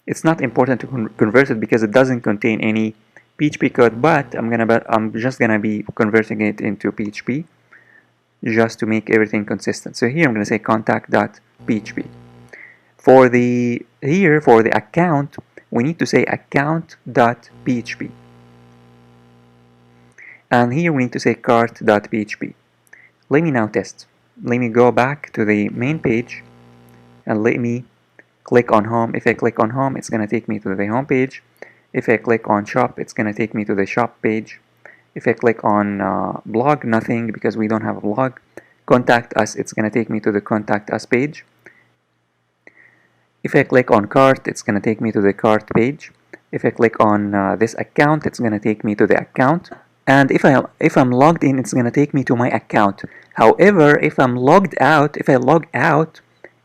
It's not important to convert it because it doesn't contain any PHP code, but I'm just gonna be converting it into PHP just to make everything consistent. So here I'm gonna say contact.php. For the account, we need to say account.php. And here we need to say cart.php. Let me now test. Let me go back to the main page and let me click on home. If I click on home, it's going to take me to the home page. If I click on shop, it's going to take me to the shop page. If I click on blog, nothing, because we don't have a blog. Contact us, it's going to take me to the contact us page. If I click on cart, it's going to take me to the cart page. If I click on this account, it's going to take me to the account. And if I'm logged in, it's going to take me to my account. However, if I log out,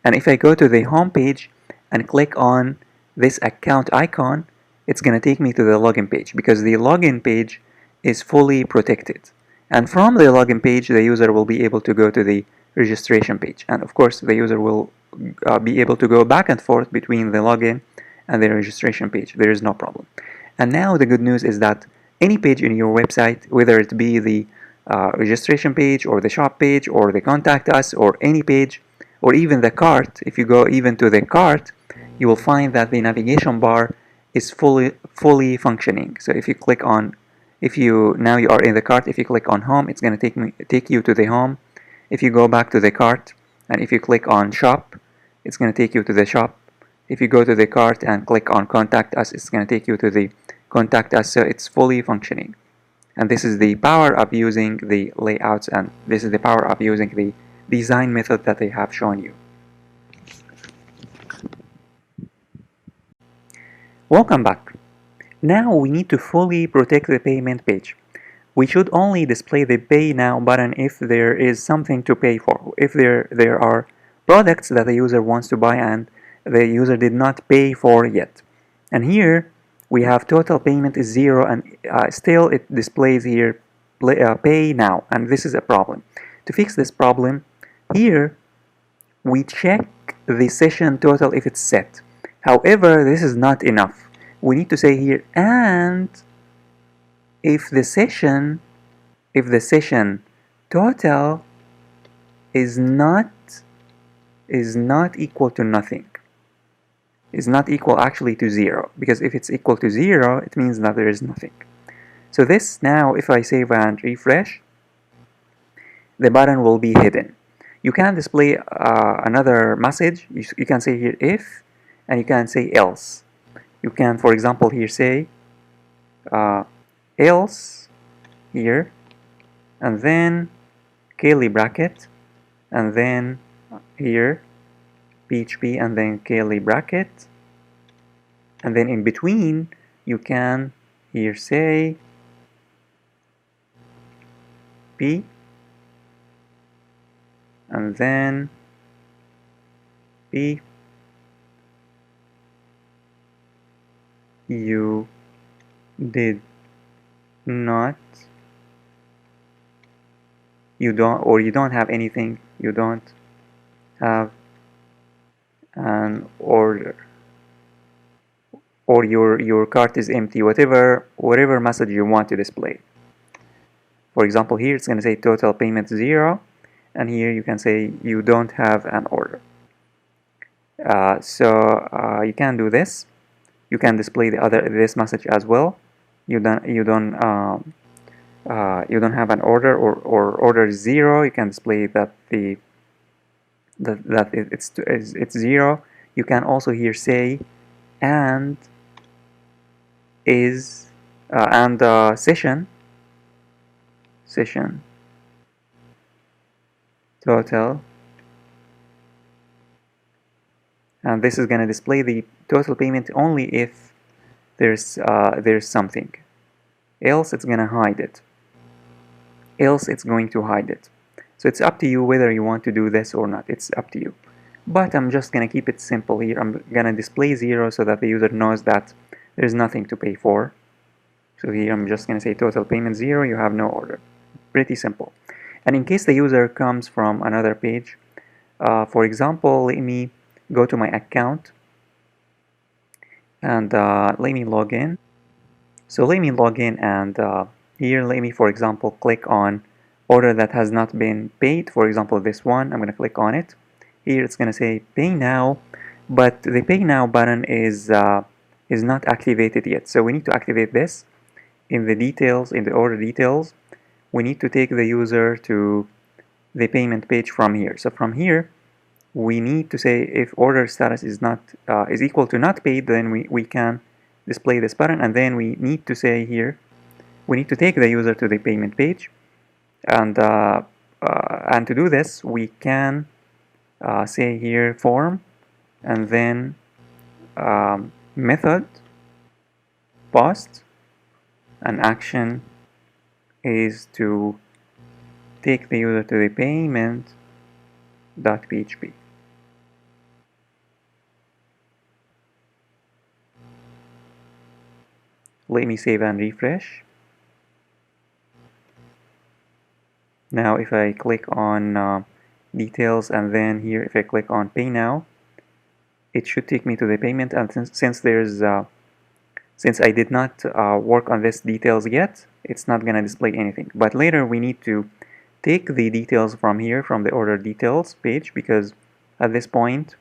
and if I go to the home page and click on this account icon, it's going to take me to the login page, because the login page is fully protected. And from the login page, the user will be able to go to the registration page. And of course, the user will be able to go back and forth between the login and the registration page. There is no problem. And now the good news is that any page in your website, whether it be the registration page or the shop page or the contact us or any page, or even the cart, if you go even to the cart, you will find that the navigation bar is fully functioning. So if you click on, now you are in the cart, if you click on home, it's going to take you to the home. If you go back to the cart, and if you click on shop, it's going to take you to the shop. If you go to the cart and click on contact us, it's going to take you to the contact us. So it's fully functioning. And this is the power of using the layouts, and this is the power of using the design method that I have shown you. Welcome back. Now we need to fully protect the payment page. We should only display the pay now button if there is something to pay for. If there are products that the user wants to buy and the user did not pay for yet. And here we have total payment is 0, and still it displays here pay now, and this is a problem. To fix this problem, here we check the session total if it's set. However, this is not enough. We need to say here, and if the session total is not equal to nothing, is not equal actually to 0, because if it's equal to 0, it means that there is nothing. So this now, if I save and refresh, the button will be hidden. You can display another message. You can say here if, and you can say else. You can, for example, here say else here, and then curly bracket, and then here PHP, and then curly bracket, and then in between you can here say P, and then P, you did not, you don't have anything, you don't have an order, or your cart is empty, whatever message you want to display. For example, here it's going to say total payment 0, and here you can say you don't have an order. You can do this. You can display this message as well. You don't have an order, or order 0. You can display that it's 0. You can also here say and is and session total, and this is going to display the total payment only if there's something. Else it's going to hide it. Else it's going to hide it. So it's up to you whether you want to do this or not. It's up to you. But I'm just going to keep it simple here. I'm going to display 0 so that the user knows that there's nothing to pay for. So here I'm just going to say total payment 0, you have no order. Pretty simple. And in case the user comes from another page, for example, let me go to my account and let me log in. So let me log in, and here let me, for example, click on order that has not been paid. For example, this one, I'm going to click on it. Here it's going to say pay now, but the pay now button is not activated yet. So we need to activate this. In the details, in the order details, we need to take the user to the payment page from here. So from here, we need to say if order status is not is equal to not paid, then we can display this button, and then we need to say here, we need to take the user to the payment page, and to do this, we can say here form, and then method post, and action is to take the user to the payment.php. Let me save and refresh. Now if I click on details, and then here if I click on pay now, it should take me to the payment, and since I did not work on this details yet, it's not going to display anything. But later we need to take the details from here, from the order details page, because at this point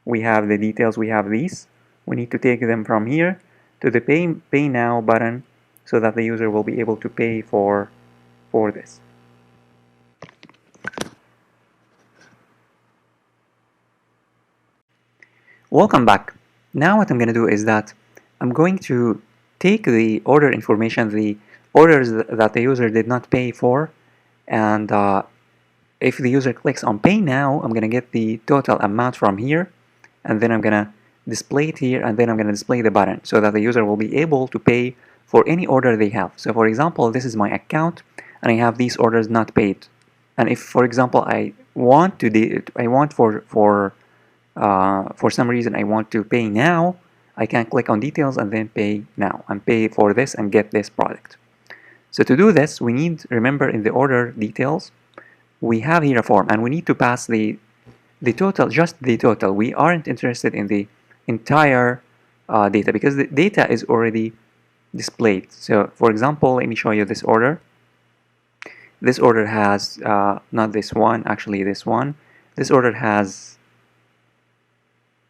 we have the details, we have these. We need to take them from here to the pay now button so that the user will be able to pay for this. Welcome back. Now what I'm going to do is that I'm going to take the order information, the orders that the user did not pay for, and if the user clicks on pay now, I'm going to get the total amount from here, and then I'm going to display it here, and then I'm going to display the button so that the user will be able to pay for any order they have. So for example, this is my account, and I have these orders not paid. And if, for example, I want for some reason I want to pay now, I can click on details and then pay now, and pay for this and get this product. So to do this, we need, remember, in the order details, we have here a form, and we need to pass the total, just the total. We aren't interested in the entire data, because the data is already displayed. So for example, let me show you this order. This order has not this one, actually this one. This order has,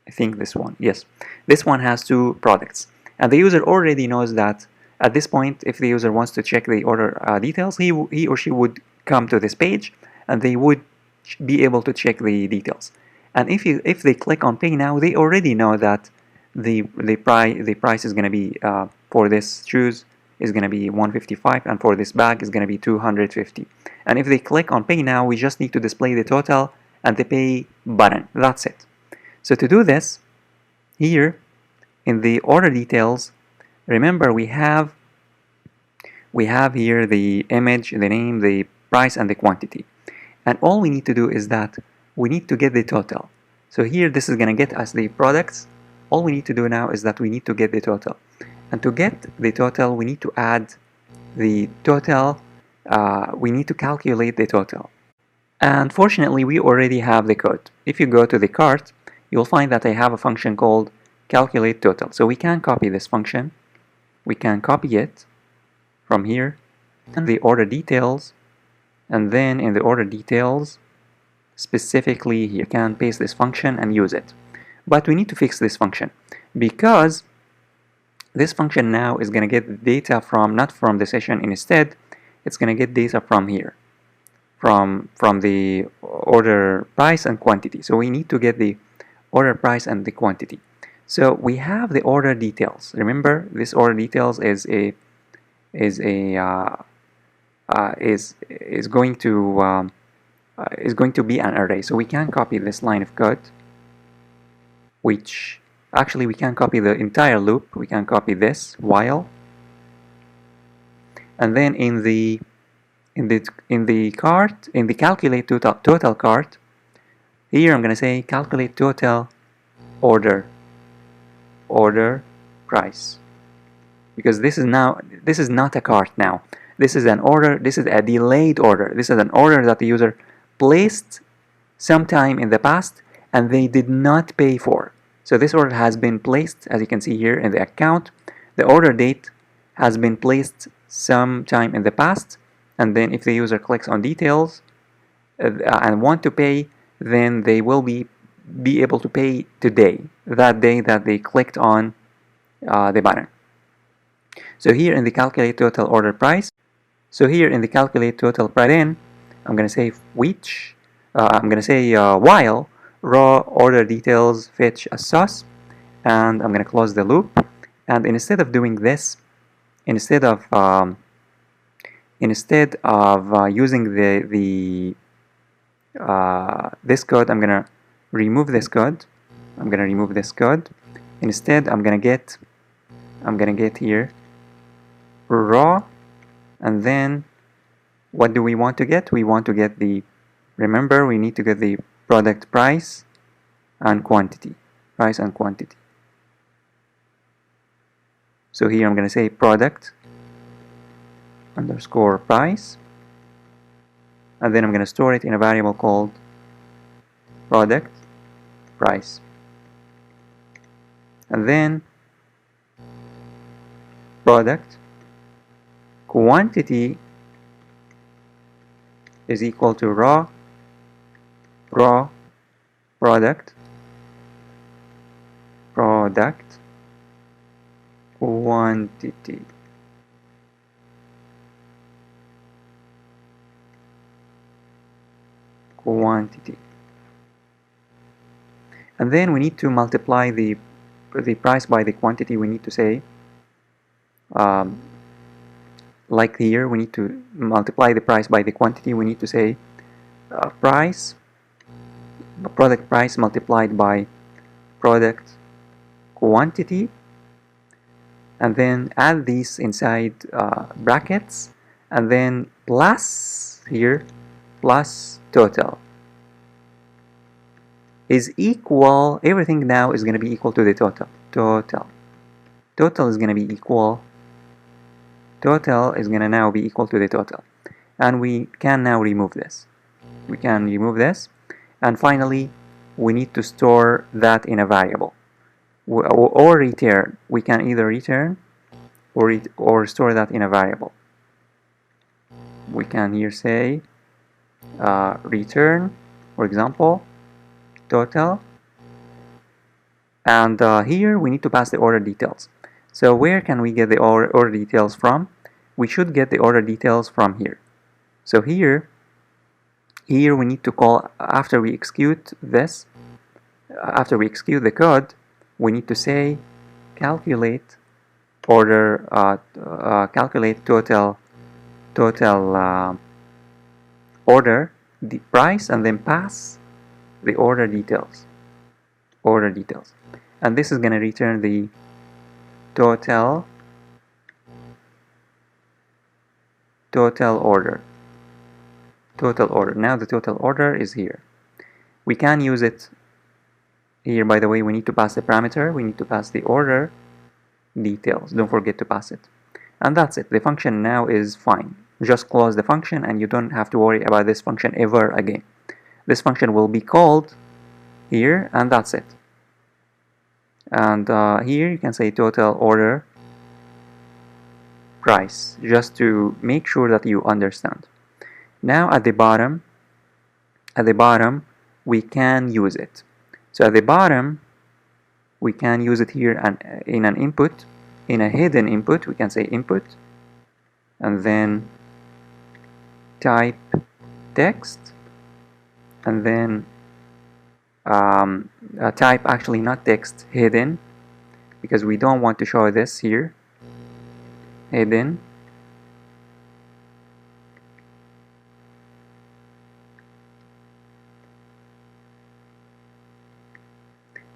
I think this one, yes. This one has 2 products, and the user already knows that At this point, if the user wants to check the order details, he or she would come to this page and they would be able to check the details. And if they click on pay now, they already know that the price is going to be for this shoes is going to be 155, and for this bag is going to be 250. And if they click on pay now, we just need to display the total and the pay button. That's it. So to do this, here in the order details, remember we have here the image, the name, the price, and the quantity. And all we need to do is that we need to get the total. So here this is going to get us the products. All we need to do now is that we need to get the total. And to get the total, we need to add the total. We need to calculate the total. And fortunately, we already have the code. If you go to the cart, you'll find that I have a function called calculate total. So we can copy this function. We can copy it from here and the order details, and then in the order details specifically you can paste this function and use it. But we need to fix this function, because this function now is going to get data from not from the session. Instead, it's going to get data from here, from the order price and quantity. So we need to get the order price and the quantity. So we have the order details. Remember, this order details is going to be an array. So we can copy this line of code, which actually we can copy the entire loop. We can copy this while, and then in the cart, in the calculate total cart, here I'm going to say calculate total order price, because this is not a cart now. This is an order. This is a delayed order. This is an order that the user placed sometime in the past and they did not pay for. So this order has been placed, as you can see here in the account. The order date has been placed sometime in the past, and then if the user clicks on details and want to pay, then they will be able to pay today, that day that they clicked on the button. So here in the calculate total order price, then I'm going to say which, I'm going to say while raw order details fetch a source, and I'm going to close the loop. And instead of doing this, instead of using this code, I'm going to remove this code. Instead, I'm going to get here raw, and then what do we want to get? We want to get the, remember, we need to get the product price and quantity. So here I'm going to say product underscore price, and then I'm going to store it in a variable called product price, and then product quantity is equal to raw product quantity. And then we need to multiply the price by the quantity. We need to say like here, we need to multiply the price by the quantity. We need to say product price multiplied by product quantity, and then add these inside brackets, and then plus here, plus total is equal, everything now is going to be equal to the total. Total is going to be equal, total is going to now be equal to the total. And we can now remove this. And finally, we need to store that in a variable or return. We can either return or store that in a variable. We can here say return, for example, total, and here we need to pass the order details. So where can we get the order details from? We should get the order details from here. So here we need to call, after we execute this, after we execute the code, we need to say calculate order, calculate total order the price, and then pass the order details, and this is going to return the total order. Now the total order is here. We can use it here. By the way, we need to pass the parameter, we need to pass the order details, don't forget to pass it, and that's it. The function now is fine. Just close the function and you don't have to worry about this function ever again. This function will be called here, and that's it. And here you can say total order price, just to make sure that you understand. Now at the bottom we can use it. So at the bottom we can use it here, and in an input, in a hidden input, we can say input and then type text, and then type, actually not text, hidden, because we don't want to show this here. Hidden,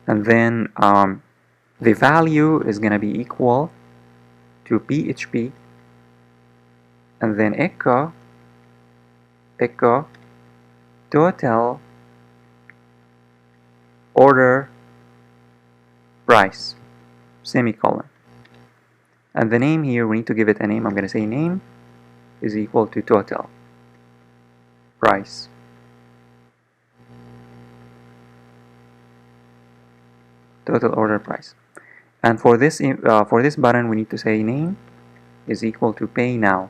and then the value is going to be equal to PHP, and then echo total order price, semicolon. And the name here, we need to give it a name. I'm going to say name is equal to total price. Total order price. And for this button, we need to say name is equal to pay now,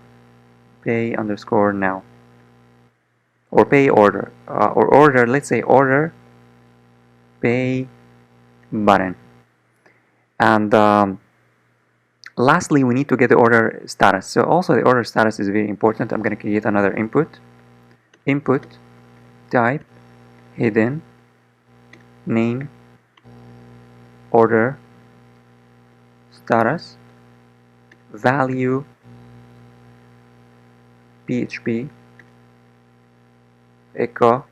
pay underscore now, or pay order, or order, let's say order pay button. And lastly, we need to get the order status. So also the order status is very important. I'm going to create another input type hidden name order status value PHP echo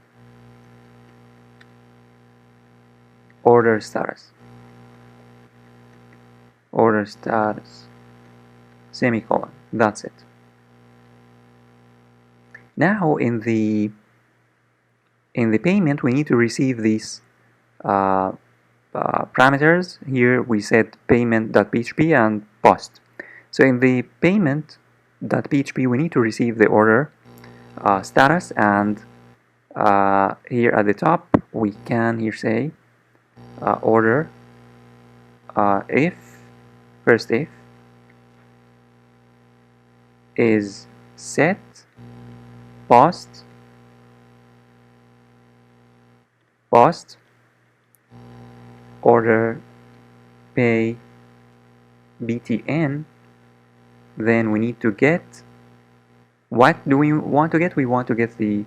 order status semicolon. That's it. Now in the payment, we need to receive these parameters. Here we said payment.php and post. So in the payment.php, we need to receive the order status, and here at the top we can here say order if is set post order pay btn, then we need to get, what do we want to get? We want to get the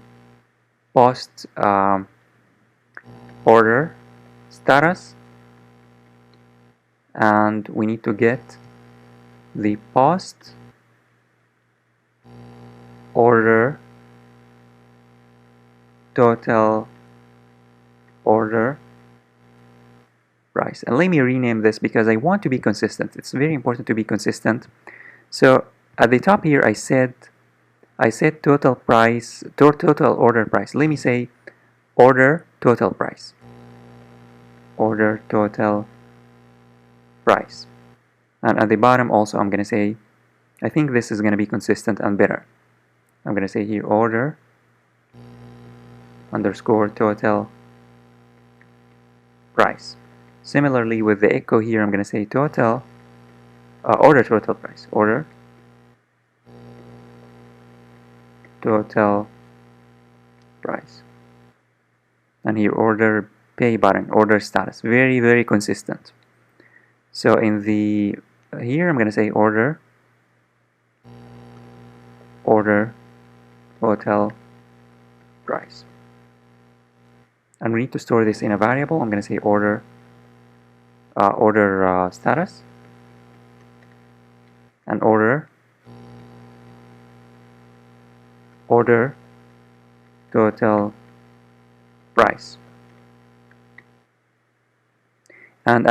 post order status, and we need to get the post order total order price. And let me rename this because I want to be consistent. It's very important to be consistent. So at the top here I said total price, total order price. Let me say order total price, order total price. And at the bottom also I'm going to say, I think this is going to be consistent and better. I'm going to say here order underscore total price. Similarly with the echo here, I'm going to say total order total price, order total price, and here order pay button, order status. Very consistent. So in the here I'm going to say order hotel price, and we need to store this in a variable. I'm going to say order status and order total price. And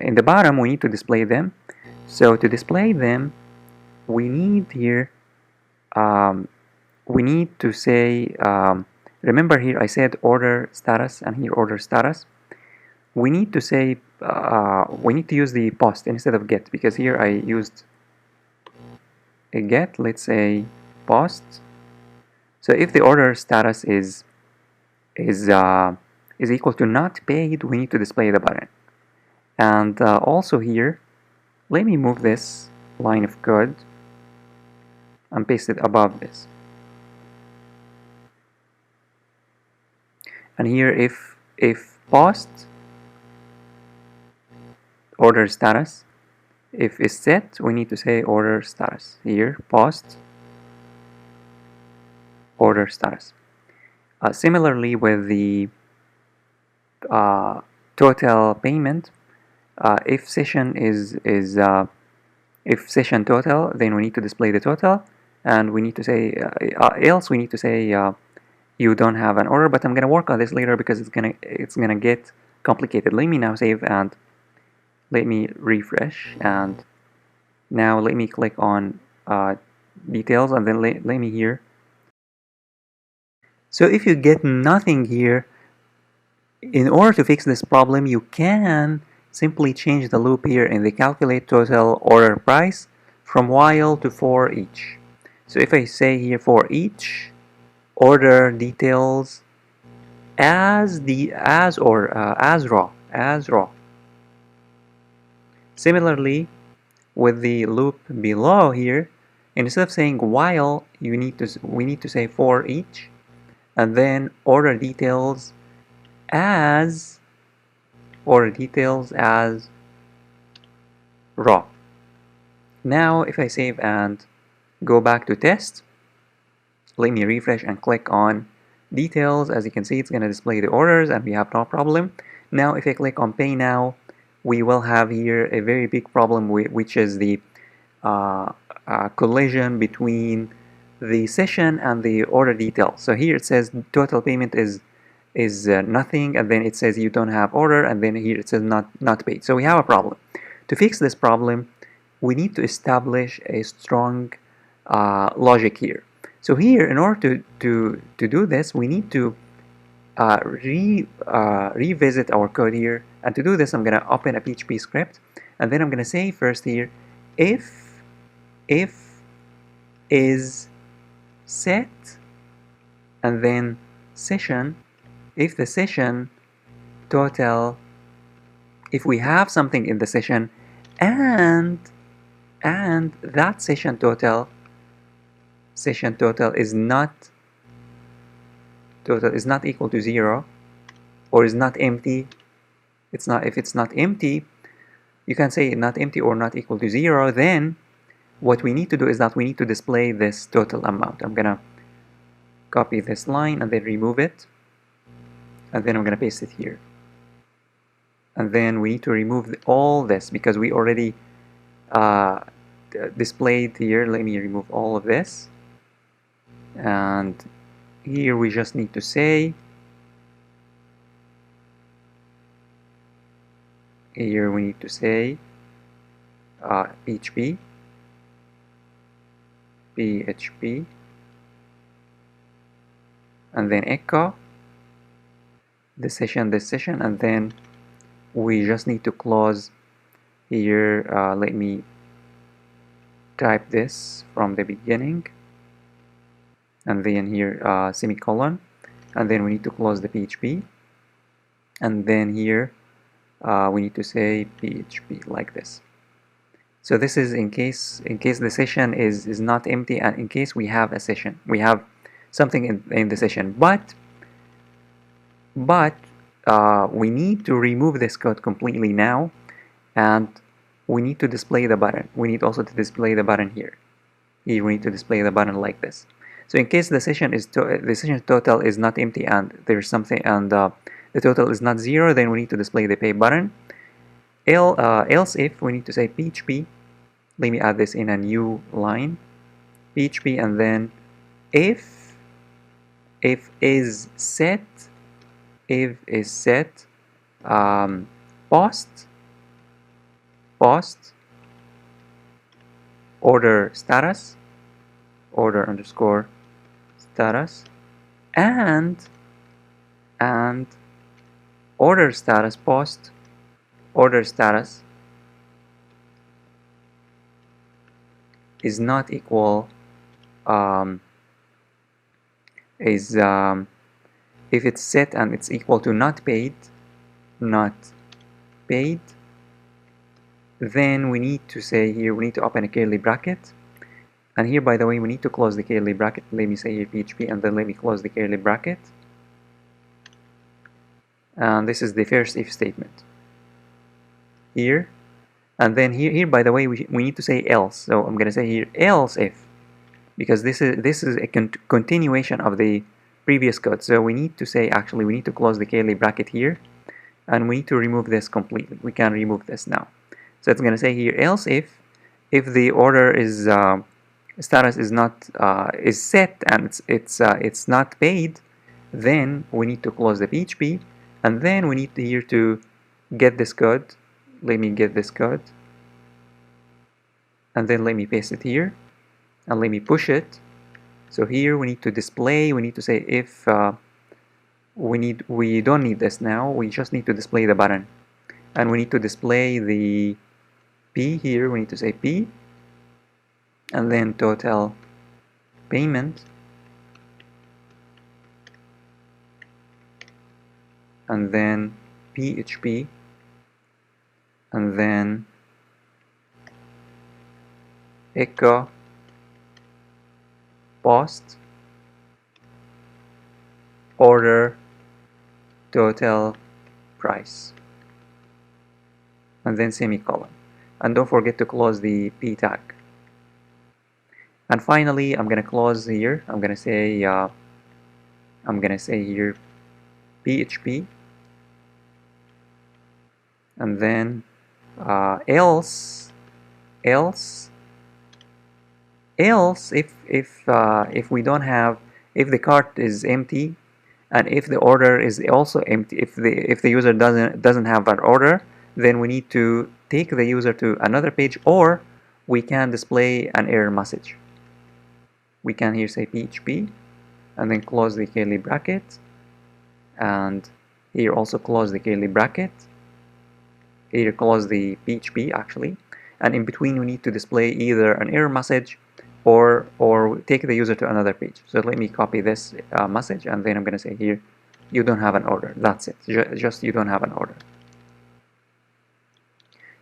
in the bottom we need to display them. So to display them, we need here we need to say remember here I said order status and here order status. We need to say we need to use the post instead of get, because here I used a get. Let's say post. So if the order status is equal to not paid, we need to display the button. And also here, let me move this line of code and paste it above this. And here if post order status, if is set, we need to say order status. Here post order status. Similarly with the total payment, if session is if session total, then we need to display the total, and we need to say else we need to say you don't have an order. But I'm gonna work on this later because it's gonna get complicated. Let me now save and let me refresh, and now let me click on details, and then let me here. So if you get nothing here, in order to fix this problem, you can simply change the loop here in the calculate total order price from while to for each. So if I say here for each order details as raw. Similarly, with the loop below here, instead of saying while, we need to say for each, and then order details as raw. Now if I save and go back to test, let me refresh and click on details. As you can see, it's going to display the orders and we have no problem. Now if I click on pay now, we will have here a very big problem, which is the collision between the session and the order detail. So here it says total payment is nothing, and then it says you don't have order, and then here it says not paid. So we have a problem. To fix this problem, we need to establish a strong logic here. So here, in order to do this, we need to revisit our code here. And to do this, I'm going to open a PHP script, and then I'm going to say first here, if is set, and then session, if the session total, if we have something in the session and that session total is not equal to 0 or is not empty. If it's not empty, you can say not empty or not equal to 0, then what we need to do is that we need to display this total amount. I'm gonna copy this line and then remove it, and then I'm gonna paste it here, and then we need to remove all this because we already displayed here. Let me remove all of this, and here we just need to say, here we need to say PHP, and then echo this session, and then we just need to close here. Let me type this from the beginning, and then here semicolon, and then we need to close the PHP, and then here we need to say PHP like this. So this is in case the session is not empty, and in case we have a session, we have something in the session, but we need to remove this code completely now, and we need to display the button. We need also to display the button here. Here we need to display the button like this. So in case the session total is not empty and there's something and the total is not 0, then we need to display the pay button. Else if we need to say PHP. Let me add this in a new line. PHP, and then if is set post order underscore status and order status post order status is not equal if it's set and it's equal to not paid, then we need to say here, we need to open a curly bracket, and here, by the way, we need to close the curly bracket. Let me say here PHP, and then let me close the curly bracket, and this is the first if statement here. And then here, by the way, we need to say else. So I'm going to say here else if, because this is a continuation of the previous code. So we need to say, actually, we need to close the curly bracket here, and we need to remove this completely. We can remove this now. So it's going to say here else if the order is status is not is set and it's not paid, then we need to close the PHP, and then we need here to get this code. Let me get this code, and then let me paste it here, and let me push it. So here we need to display, we need to say if we don't need this now, we just need to display the button, and we need to display the P here. We need to say P, and then total payment, and then PHP, and then echo post order total price, and then semicolon, and don't forget to close the P tag. And finally, I'm gonna close here. I'm gonna say here PHP, and then else if we don't have, if the cart is empty, and if the order is also empty, if the user doesn't have an order, then we need to take the user to another page, or we can display an error message. We can here say PHP, and then close the curly bracket, and here also close the curly bracket. Here close the PHP actually, and in between we need to display either an error message or take the user to another page. So let me copy this message, and then I'm going to say here, you don't have an order. That's it. Just you don't have an order.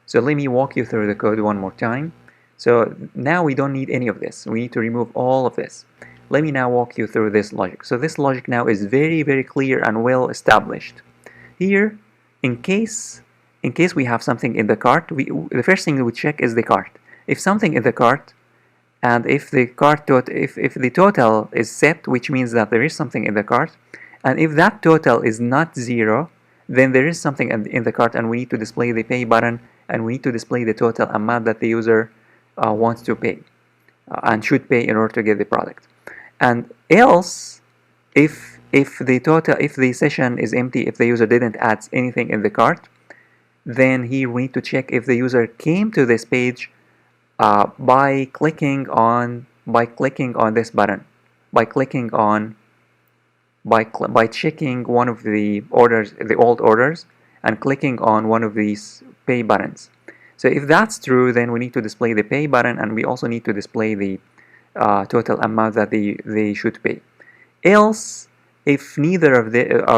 So let me walk you through the code one more time. So now we don't need any of this. We need to remove all of this. Let me now walk you through this logic. So this logic now is very, very clear and well established. Here, in case we have something in the cart, the first thing we check is the cart. If something in the cart, and if the total is set, which means that there is something in the cart, and if that total is not 0, then there is something in the cart, and we need to display the pay button, and we need to display the total amount that the user wants to pay and should pay in order to get the product. And else, if the session is empty, if the user didn't add anything in the cart, then here we need to check if the user came to this page by clicking on this button, by checking one of the orders, the old orders, and clicking on one of these pay buttons. So if that's true, then we need to display the pay button, and we also need to display the total amount that they should pay. Else, if neither of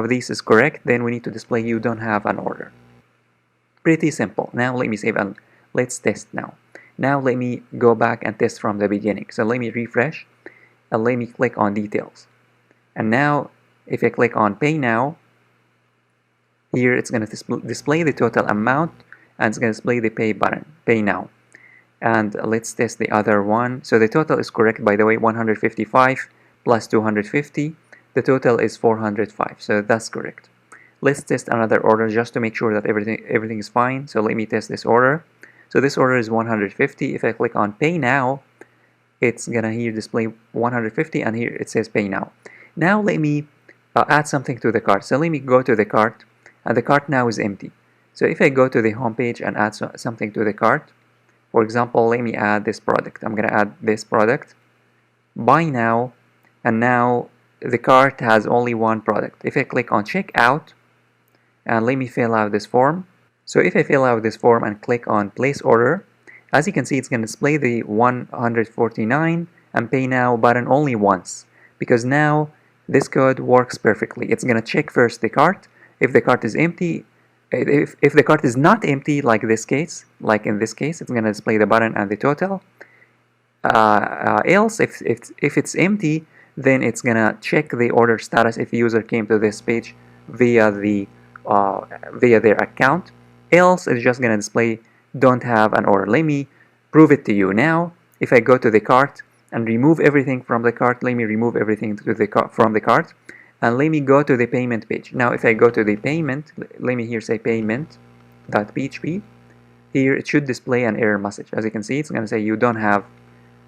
these is correct, then we need to display you don't have an order. Pretty simple. Now let me save and let's test now. Now let me go back and test from the beginning. So let me refresh, and let me click on details. And now if I click on pay now, here it's going to display the total amount, and it's going to display the pay button, pay now. And let's test the other one. So the total is correct, by the way, 155 plus 250. The total is 405, so that's correct. Let's test another order just to make sure that everything is fine. So let me test this order. So this order is 150. If I click on pay now, it's gonna here display 150, and here it says pay now. Now let me add something to the cart. So let me go to the cart, and the cart now is empty. So if I go to the home page and add something to the cart, for example, let me add this product. I'm gonna add this product, buy now, and now the cart has only one product. If I click on checkout, and let me fill out this form. So if I fill out this form and click on place order, as you can see, it's going to display the 149 and pay now button only once, because now this code works perfectly. It's going to check first the cart. If the cart is empty, if the cart is not empty, like in this case, it's going to display the button and the total. Else, if it's empty, then it's going to check the order status if the user came to this page via their account. Else, it's just going to display don't have an order. Let me prove it to you now. If I go to the cart and remove everything from the cart, let me remove everything from the cart, and let me go to the payment page. Now if I go to the payment, let me here say payment.php. Here it should display an error message. As you can see, it's going to say you don't have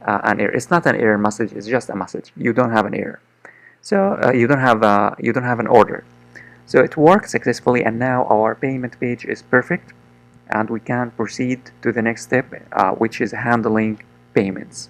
an error. It's not an error message, it's just a message. You don't have an error. So you don't have an order. So it worked successfully, and now our payment page is perfect, and we can proceed to the next step, which is handling payments.